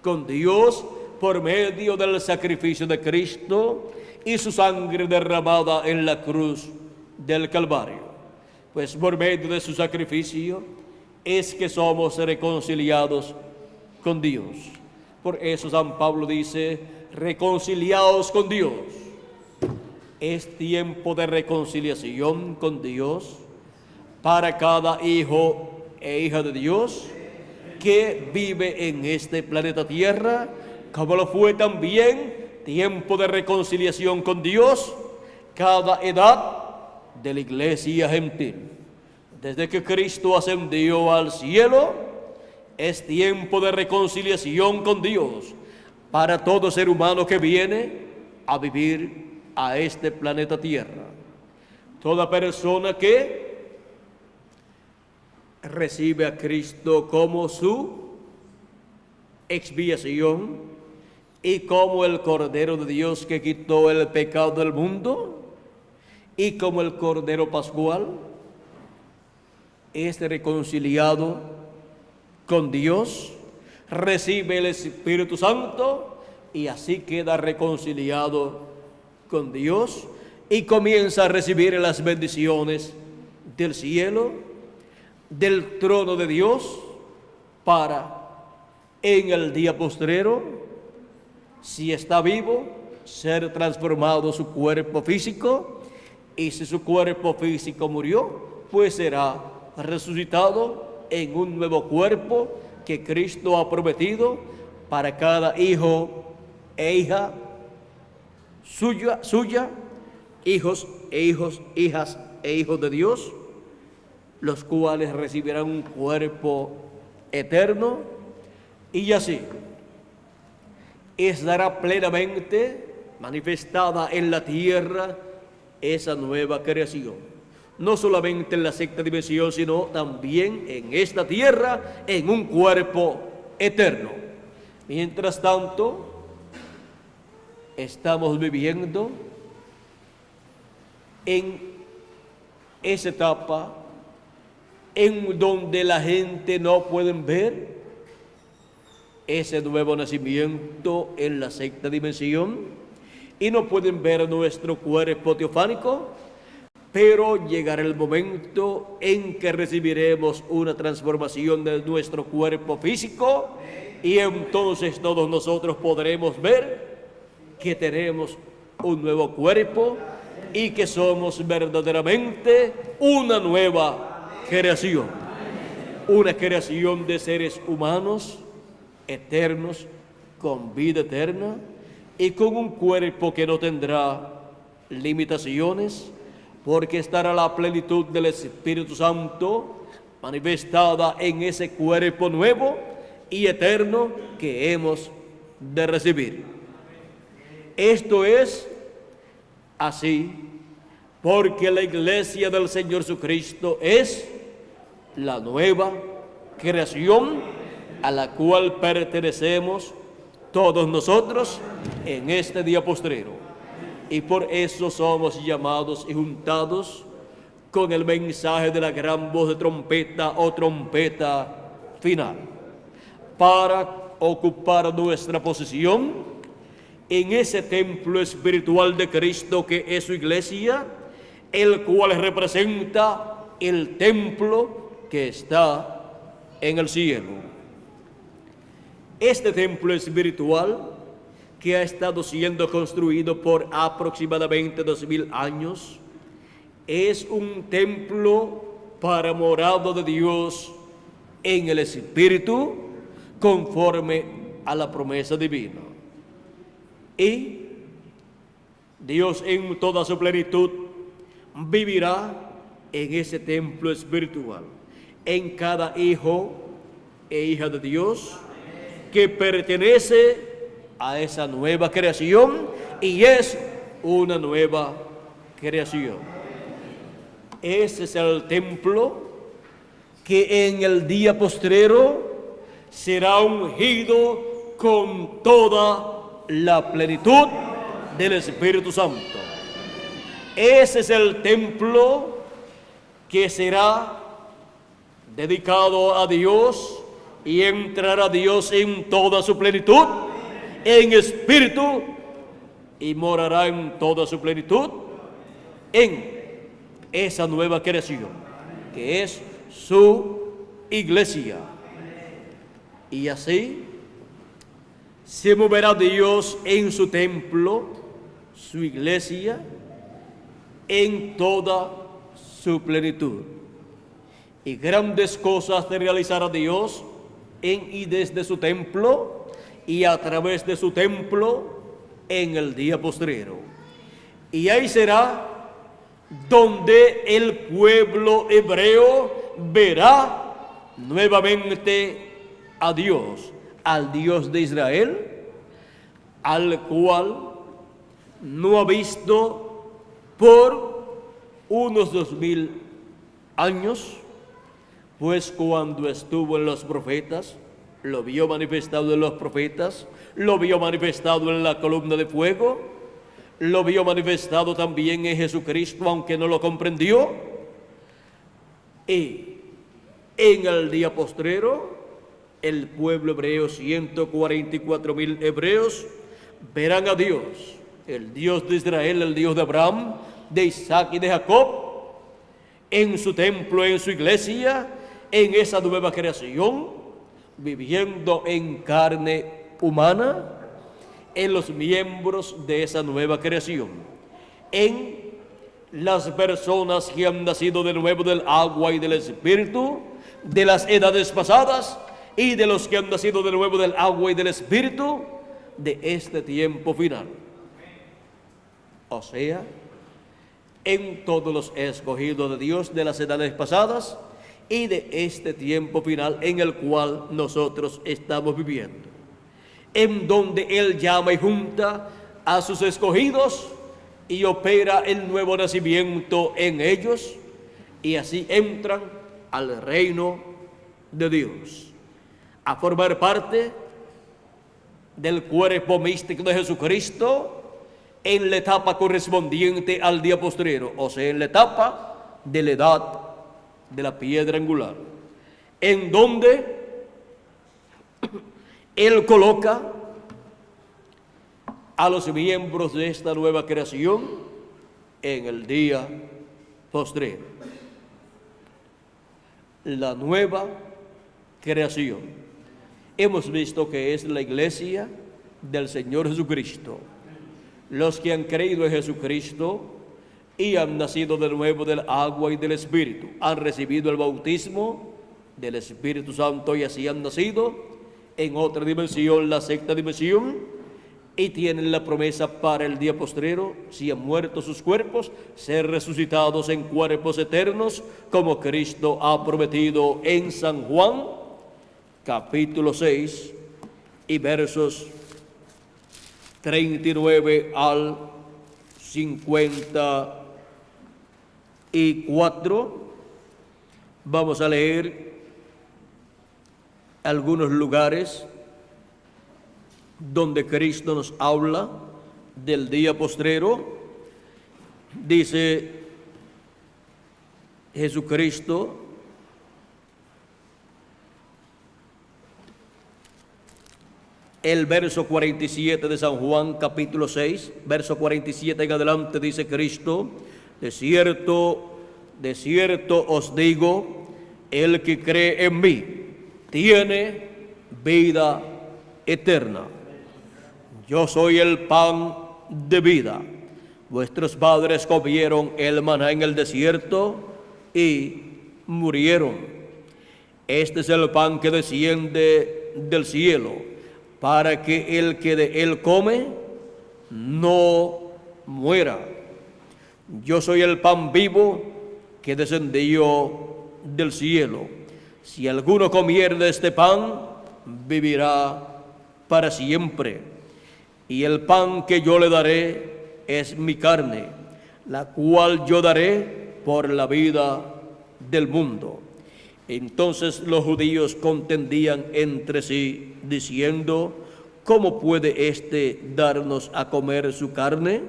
con Dios por medio del sacrificio de Cristo y su sangre derramada en la cruz del Calvario. Pues por medio de su sacrificio es que somos reconciliados con Dios. Por eso San Pablo dice, reconciliados con Dios. Es tiempo de reconciliación con Dios para cada hijo e hija de Dios que vive en este planeta Tierra, como lo fue también tiempo de reconciliación con Dios cada edad de la iglesia gentil. Desde que Cristo ascendió al cielo, es tiempo de reconciliación con Dios para todo ser humano que viene a vivir a este planeta Tierra. Toda persona que recibe a Cristo como su expiación y como el Cordero de Dios que quitó el pecado del mundo y como el Cordero Pascual, es reconciliado con Dios, recibe el Espíritu Santo y así queda reconciliado con Dios y comienza a recibir las bendiciones del cielo, del trono de Dios, para en el día postrero, si está vivo, ser transformado su cuerpo físico, y si su cuerpo físico murió, pues será resucitado en un nuevo cuerpo que Cristo ha prometido para cada hijo e hija suya, hijos, hijas e hijos de Dios, los cuales recibirán un cuerpo eterno, y así estará plenamente manifestada en la tierra esa nueva creación, no solamente en la sexta dimensión, sino también en esta tierra, en un cuerpo eterno. Mientras tanto, estamos viviendo en esa etapa en donde la gente no puede ver ese nuevo nacimiento en la sexta dimensión y no pueden ver nuestro cuerpo teofánico, pero llegará el momento en que recibiremos una transformación de nuestro cuerpo físico y entonces todos nosotros podremos ver que tenemos un nuevo cuerpo y que somos verdaderamente una nueva creación, una creación de seres humanos eternos, con vida eterna y con un cuerpo que no tendrá limitaciones, porque estará la plenitud del Espíritu Santo manifestada en ese cuerpo nuevo y eterno que hemos de recibir. Esto es así porque la iglesia del Señor Jesucristo es la nueva creación a la cual pertenecemos todos nosotros en este día postrero. Y por eso somos llamados y juntados con el mensaje de la gran voz de trompeta o trompeta final, para ocupar nuestra posición en ese templo espiritual de Cristo que es su iglesia, el cual representa el templo que está en el cielo. Este templo espiritual, que ha estado siendo construido por aproximadamente 2000 años, es un templo para morada de Dios en el Espíritu, conforme a la promesa divina. Y Dios en toda su plenitud vivirá en ese templo espiritual, en cada hijo e hija de Dios que pertenece a esa nueva creación y es una nueva creación. Ese es el templo que en el día postrero será ungido con toda la plenitud del Espíritu Santo. Ese es el templo que será dedicado a Dios y entrará Dios en toda su plenitud, en espíritu, y morará en toda su plenitud en esa nueva creación, que es su iglesia. Y así se moverá Dios en su templo, su iglesia, en toda su plenitud. Y grandes cosas realizará Dios en y desde su templo y a través de su templo en el día postrero. Y ahí será donde el pueblo hebreo verá nuevamente a Dios, al Dios de Israel, al cual no ha visto por unos 2000 años, pues cuando estuvo en los profetas, lo vio manifestado en los profetas, lo vio manifestado en la columna de fuego, lo vio manifestado también en Jesucristo, aunque no lo comprendió. Y en el día postrero, el pueblo hebreo, 144,000 hebreos, verán a Dios, el Dios de Israel, el Dios de Abraham, de Isaac y de Jacob, en su templo, en su iglesia, en esa nueva creación, viviendo en carne humana, en los miembros de esa nueva creación, en las personas que han nacido de nuevo del agua y del Espíritu, de las edades pasadas, y de los que han nacido de nuevo del agua y del Espíritu, de este tiempo final. O sea, en todos los escogidos de Dios de las edades pasadas y de este tiempo final en el cual nosotros estamos viviendo, en donde Él llama y junta a sus escogidos y opera el nuevo nacimiento en ellos, y así entran al reino de Dios, a formar parte del cuerpo místico de Jesucristo en la etapa correspondiente al día postrero, o sea, en la etapa de la edad de la piedra angular, en donde Él coloca a los miembros de esta nueva creación en el día postrero. La nueva creación, hemos visto que es la iglesia del Señor Jesucristo. Los que han creído en Jesucristo y han nacido de nuevo del agua y del Espíritu, han recibido el bautismo del Espíritu Santo y así han nacido en otra dimensión, la sexta dimensión, y tienen la promesa para el día postrero, si han muerto sus cuerpos, ser resucitados en cuerpos eternos, como Cristo ha prometido en San Juan, capítulo 6, y versos 39 al 54. Vamos a leer algunos lugares donde Cristo nos habla del día postrero. Dice Jesucristo: el verso 47 de San Juan, capítulo 6, verso 47 en adelante, dice Cristo: de cierto os digo, el que cree en mí tiene vida eterna. Yo soy el pan de vida. Vuestros padres comieron el maná en el desierto y murieron. Este es el pan que desciende del cielo, para que el que de él come no muera. Yo soy el pan vivo que descendió del cielo. Si alguno comiere de este pan, vivirá para siempre. Y el pan que yo le daré es mi carne, la cual yo daré por la vida del mundo. Entonces los judíos contendían entre sí, diciendo: ¿cómo puede éste darnos a comer su carne?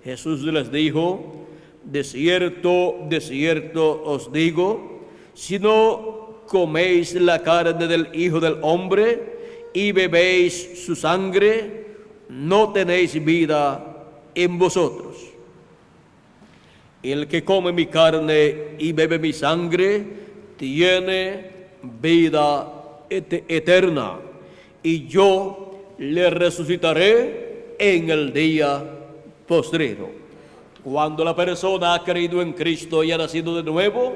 Jesús les dijo: de cierto os digo, si no coméis la carne del Hijo del Hombre y bebéis su sangre, no tenéis vida en vosotros. El que come mi carne y bebe mi sangre tiene vida eterna, y yo le resucitaré en el día postrero. Cuando la persona ha creído en Cristo y ha nacido de nuevo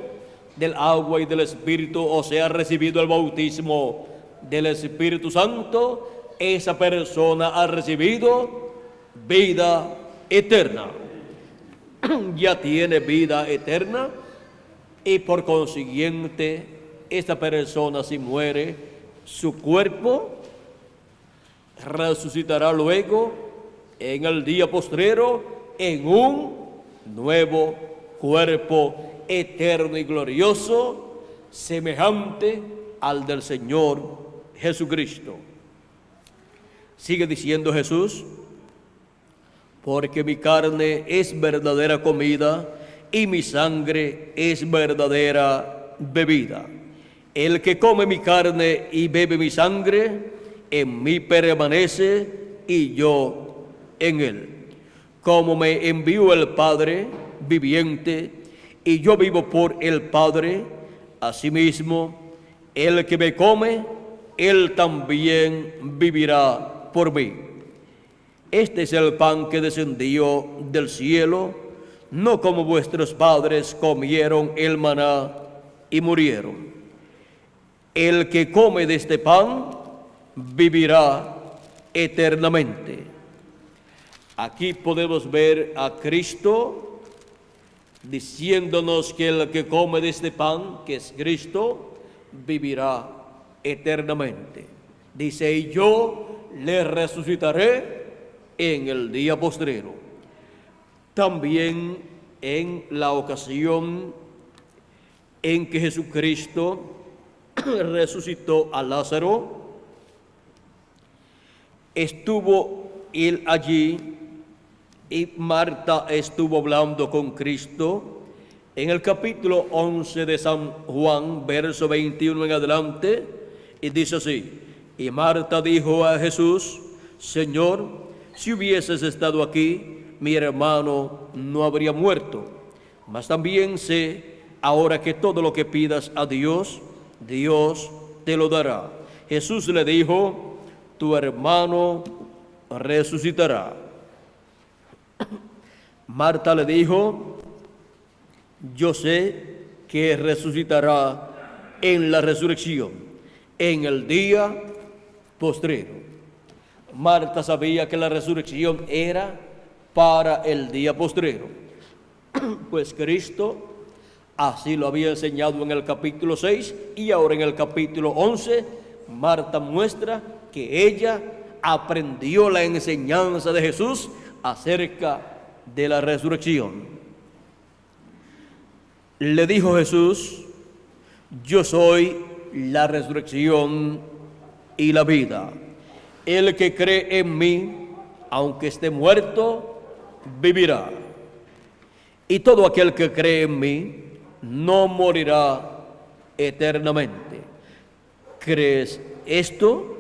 del agua y del Espíritu, o sea, ha recibido el bautismo del Espíritu Santo, esa persona ha recibido vida eterna. Ya tiene vida eterna, y por consiguiente esta persona, si muere, su cuerpo resucitará luego en el día postrero en un nuevo cuerpo eterno y glorioso, semejante al del Señor Jesucristo. Sigue diciendo Jesús: porque mi carne es verdadera comida y mi sangre es verdadera bebida. El que come mi carne y bebe mi sangre, en mí permanece y yo en él. Como me envió el Padre viviente y yo vivo por el Padre, asimismo el que me come, él también vivirá por mí. Este es el pan que descendió del cielo, no como vuestros padres comieron el maná y murieron. El que come de este pan vivirá eternamente. Aquí podemos ver a Cristo diciéndonos que el que come de este pan, que es Cristo, vivirá eternamente. Dice: y yo le resucitaré en el día postrero. También en la ocasión en que Jesucristo resucitó a Lázaro, estuvo él allí y Marta estuvo hablando con Cristo. En el capítulo 11 de San Juan, verso 21 en adelante, y dice así: y Marta dijo a Jesús: Señor, si hubieses estado aquí, mi hermano no habría muerto. Mas también sé ahora que todo lo que pidas a Dios, Dios te lo dará. Jesús le dijo: tu hermano resucitará. Marta le dijo: yo sé que resucitará en la resurrección, en el día postrero. Marta sabía que la resurrección era para el día postrero, pues Cristo así lo había enseñado en el capítulo 6, y ahora en el capítulo 11 Marta muestra que ella aprendió la enseñanza de Jesús acerca de la resurrección. Le dijo Jesús: yo soy la resurrección y la vida. El que cree en mí, aunque esté muerto, vivirá. Y todo aquel que cree en mí no morirá eternamente. ¿Crees esto?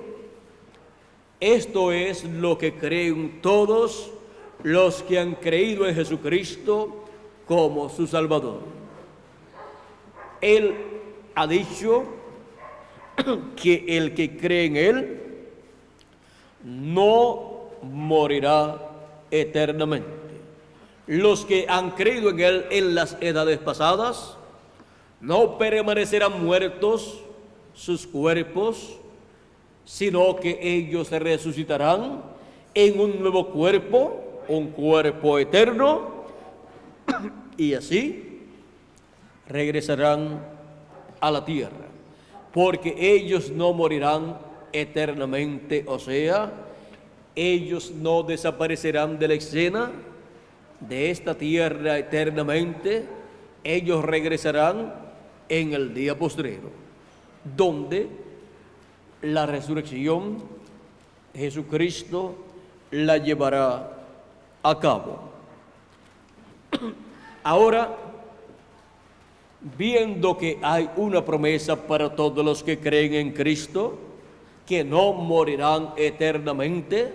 Esto es lo que creen todos los que han creído en Jesucristo como su Salvador. Él ha dicho que el que cree en Él no morirá eternamente. Los que han creído en Él en las edades pasadas no permanecerán muertos sus cuerpos, sino que ellos resucitarán en un nuevo cuerpo, un cuerpo eterno, y así regresarán a la tierra, porque ellos no morirán eternamente, o sea, ellos no desaparecerán de la escena de esta tierra eternamente. Ellos regresarán en el día postrero, donde la resurrección Jesucristo la llevará a cabo. Ahora, viendo que hay una promesa para todos los que creen en Cristo, que no morirán eternamente,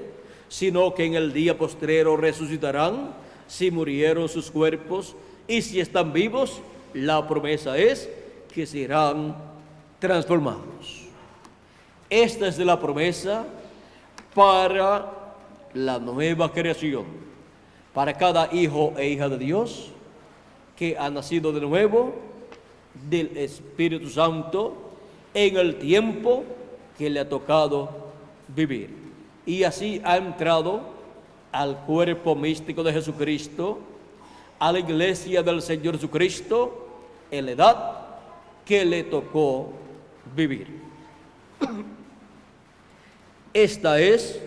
sino que en el día postrero resucitarán, si murieron sus cuerpos, y si están vivos, la promesa es que serán transformados. Esta es la promesa para la nueva creación, para cada hijo e hija de Dios que ha nacido de nuevo del Espíritu Santo en el tiempo que le ha tocado vivir. Y así ha entrado al cuerpo místico de Jesucristo, a la iglesia del Señor Jesucristo, en la edad que le tocó vivir. Esta es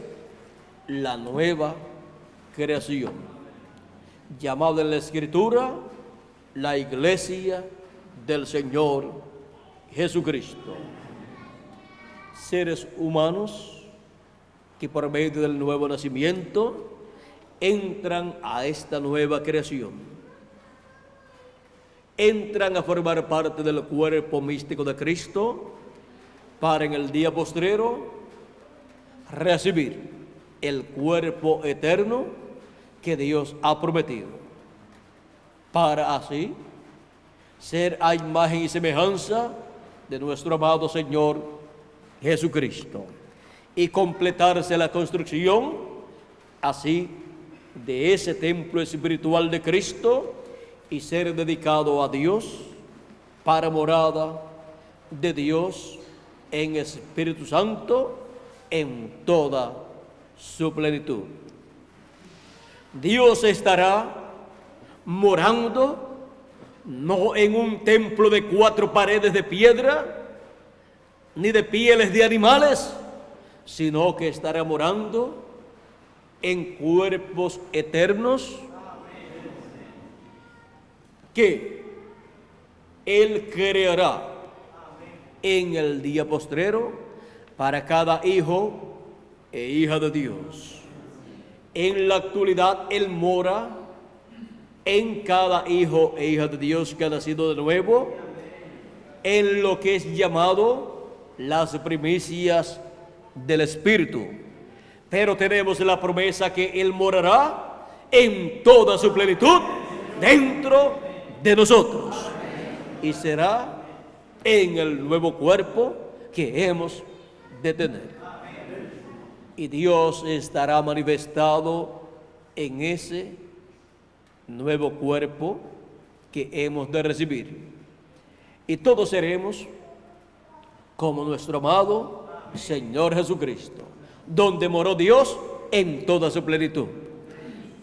la nueva creación, llamada en la Escritura la iglesia del Señor Jesucristo. Seres humanos que por medio del nuevo nacimiento entran a esta nueva creación, entran a formar parte del cuerpo místico de Cristo para en el día postrero recibir el cuerpo eterno que Dios ha prometido, para así ser a imagen y semejanza de nuestro amado Señor Jesucristo y completarse la construcción así de ese templo espiritual de Cristo y ser dedicado a Dios para morada de Dios en Espíritu Santo en toda su plenitud. Dios estará morando no en un templo de 4 paredes de piedra ni de pieles de animales, sino que estará morando en cuerpos eternos que Él creará en el día postrero para cada hijo e hija de Dios. En la actualidad Él mora en cada hijo e hija de Dios que ha nacido de nuevo, en lo que es llamado las primicias del Espíritu. Pero tenemos la promesa que Él morará en toda su plenitud dentro de nosotros y será en el nuevo cuerpo que hemos de tener. Y Dios estará manifestado en ese nuevo cuerpo que hemos de recibir. Y todos seremos como nuestro amado Señor Jesucristo, donde moró Dios en toda su plenitud.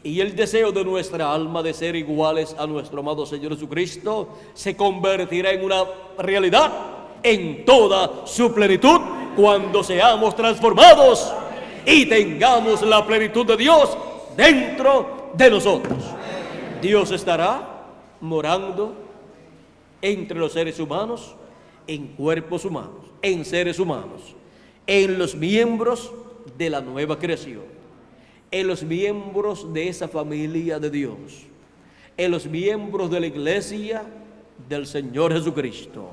Y el deseo de nuestra alma de ser iguales a nuestro amado Señor Jesucristo se convertirá en una realidad en toda su plenitud cuando seamos transformados y tengamos la plenitud de Dios dentro de nosotros. Dios estará morando entre los seres humanos, en cuerpos humanos, en seres humanos, en los miembros de la nueva creación, en los miembros de esa familia de Dios, en los miembros de la iglesia del Señor Jesucristo.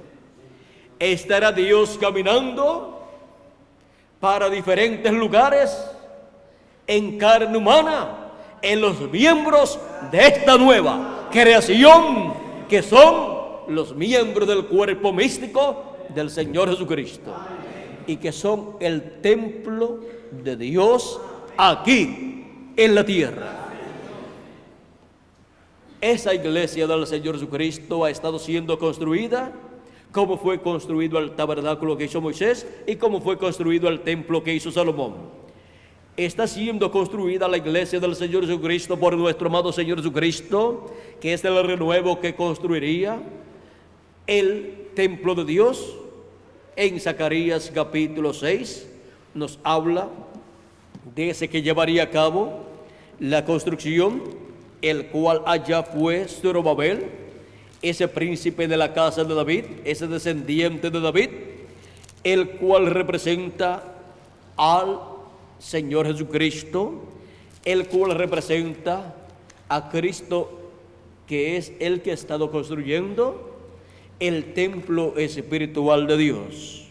Estará Dios caminando para diferentes lugares en carne humana, en los miembros de esta nueva creación que son los miembros del cuerpo místico del Señor Jesucristo y que son el templo de Dios aquí en la tierra. Esa iglesia del Señor Jesucristo ha estado siendo construida como fue construido el tabernáculo que hizo Moisés y como fue construido el templo que hizo Salomón. Está siendo construida la iglesia del Señor Jesucristo por nuestro amado Señor Jesucristo, que es el renuevo que construiría el templo de Dios. En Zacarías capítulo 6 nos habla de ese que llevaría a cabo la construcción, el cual allá fue Zorobabel, ese príncipe de la casa de David, ese descendiente de David, el cual representa al Señor Jesucristo, el cual representa a Cristo, que es el que ha estado construyendo el templo espiritual de Dios.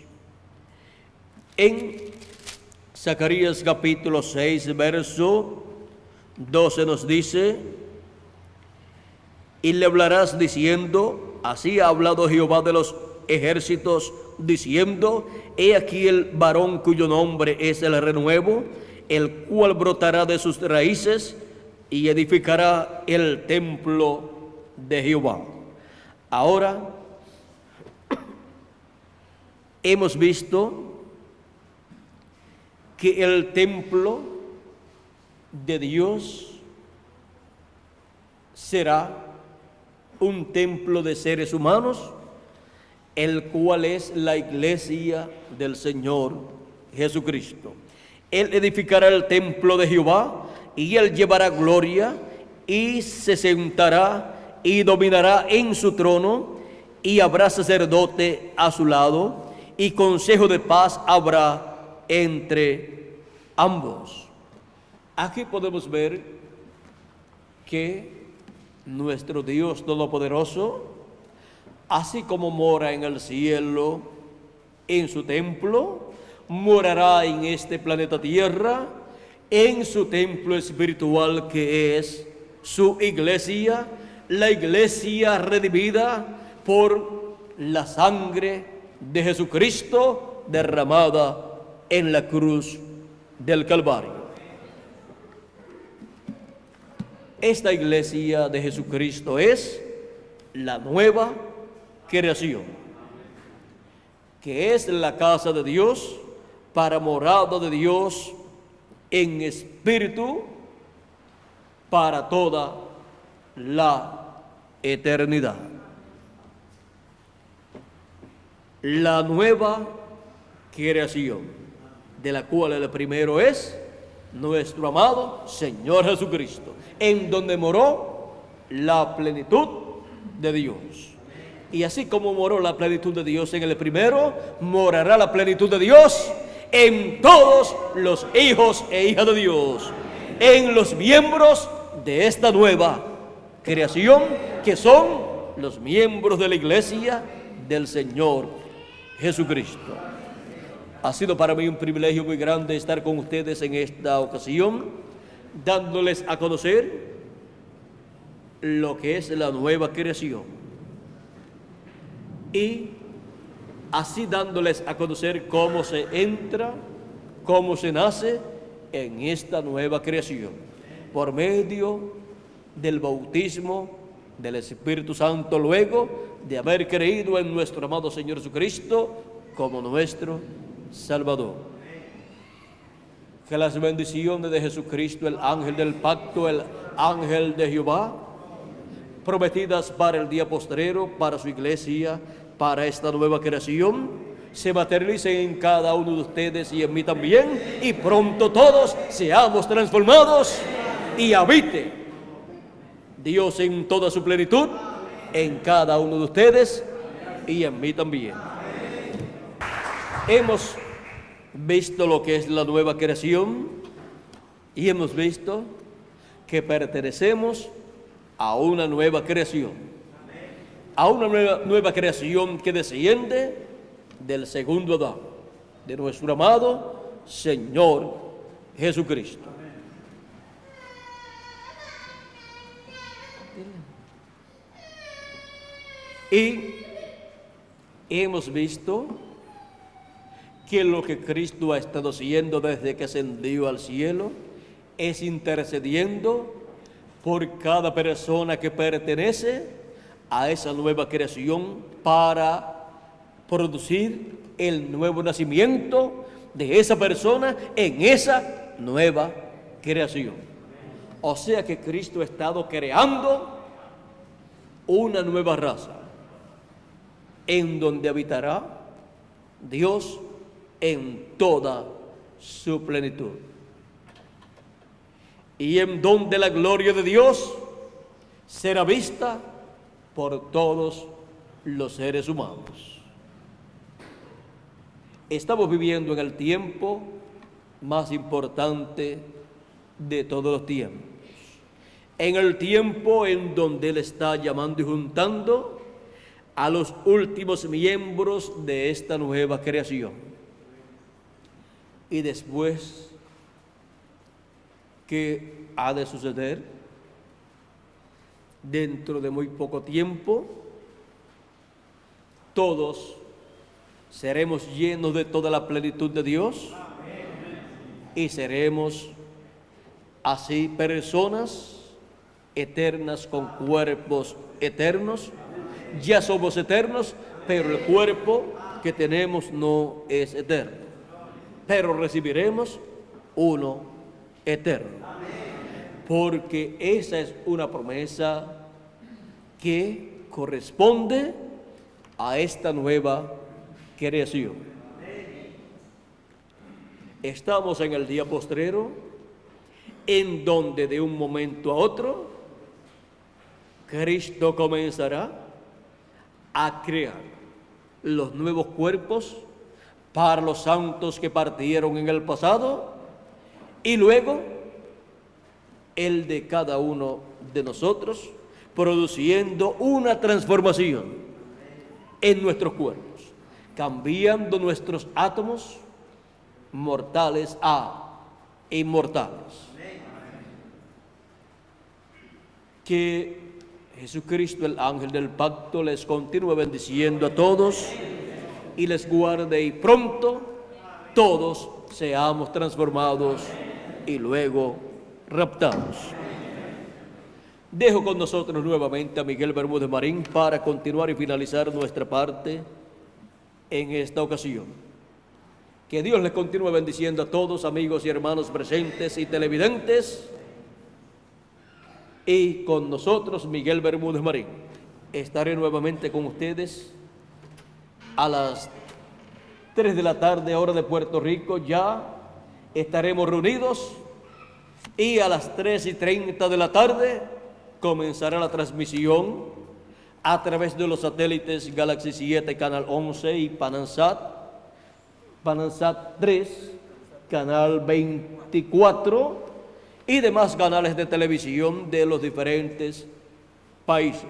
En Zacarías capítulo 6, verso 12 nos dice: y le hablarás diciendo, así ha hablado Jehová de los ejércitos, diciendo, he aquí el varón cuyo nombre es el renuevo, el cual brotará de sus raíces y edificará el templo de Jehová. Ahora hemos visto que el templo de Dios será un templo de seres humanos, el cual es la iglesia del Señor Jesucristo. Él edificará el templo de Jehová y él llevará gloria y se sentará y dominará en su trono, y habrá sacerdote a su lado y consejo de paz habrá entre ambos. Aquí podemos ver que nuestro Dios Todopoderoso, así como mora en el cielo, en su templo, morará en este planeta Tierra, en su templo espiritual, que es su iglesia, la iglesia redimida por la sangre de Jesucristo derramada en la cruz del Calvario. Esta iglesia de Jesucristo es la nueva creación, que es la casa de Dios, para morada de Dios en espíritu para toda la eternidad. La nueva creación, de la cual el primero es nuestro amado Señor Jesucristo, en donde moró la plenitud de Dios. Y así como moró la plenitud de Dios en el primero, morará la plenitud de Dios en todos los hijos e hijas de Dios, en los miembros de esta nueva creación, que son los miembros de la iglesia del Señor Jesucristo. Ha sido para mí un privilegio muy grande estar con ustedes en esta ocasión, dándoles a conocer lo que es la nueva creación, y así dándoles a conocer cómo se entra, cómo se nace en esta nueva creación, por medio del bautismo del Espíritu Santo, luego de haber creído en nuestro amado Señor Jesucristo como nuestro Salvador. Que las bendiciones de Jesucristo, el ángel del pacto, el ángel de Jehová, prometidas para el día postrero, para su iglesia, para esta nueva creación, se materialicen en cada uno de ustedes y en mí también, y pronto todos seamos transformados y habite Dios en toda su plenitud en cada uno de ustedes y en mí también. Hemos visto lo que es la nueva creación y hemos visto que pertenecemos a una nueva creación, a una nueva creación que desciende del segundo Adán, de nuestro amado Señor Jesucristo. Y hemos visto que lo que Cristo ha estado haciendo desde que ascendió al cielo es intercediendo por cada persona que pertenece a esa nueva creación, para producir el nuevo nacimiento de esa persona en esa nueva creación. O sea que Cristo ha estado creando una nueva raza, en donde habitará Dios en toda su plenitud, y en donde la gloria de Dios será vista por todos los seres humanos. Estamos viviendo en el tiempo más importante de todos los tiempos. En el tiempo en donde Él está llamando y juntando a los últimos miembros de esta nueva creación. Y después, ¿qué ha de suceder? Dentro de muy poco tiempo, todos seremos llenos de toda la plenitud de Dios y seremos así personas eternas con cuerpos eternos. Ya somos eternos, pero el cuerpo que tenemos no es eterno, pero recibiremos uno eterno, porque esa es una promesa que corresponde a esta nueva creación. Estamos en el día postrero, en donde de un momento a otro Cristo comenzará a crear los nuevos cuerpos para los santos que partieron en el pasado, y luego el de cada uno de nosotros, produciendo una transformación en nuestros cuerpos, cambiando nuestros átomos mortales a inmortales. Que Jesucristo, el ángel del pacto, les continúe bendiciendo a todos y les guarde, y pronto todos seamos transformados y luego raptados. Dejo con nosotros nuevamente a Miguel Bermúdez Marín para continuar y finalizar nuestra parte en esta ocasión. Que Dios les continúe bendiciendo a todos, amigos y hermanos presentes y televidentes. Y con nosotros, Miguel Bermúdez Marín. Estaré nuevamente con ustedes a las 3 de la tarde, hora de Puerto Rico. Ya estaremos reunidos, y a las 3:30 de la tarde comenzará la transmisión a través de los satélites Galaxy 7, Canal 11, y Panansat 3, Canal 24, y demás canales de televisión de los diferentes países.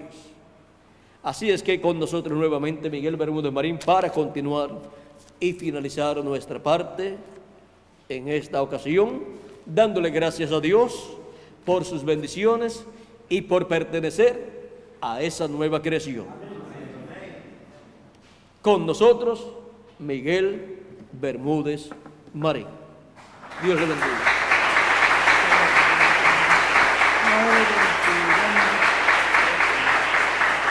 Así es que con nosotros nuevamente Miguel Bermúdez Marín para continuar y finalizar nuestra parte en esta ocasión, dándole gracias a Dios por sus bendiciones y por pertenecer a esa nueva creación. Con nosotros, Miguel Bermúdez Marín. Dios le bendiga.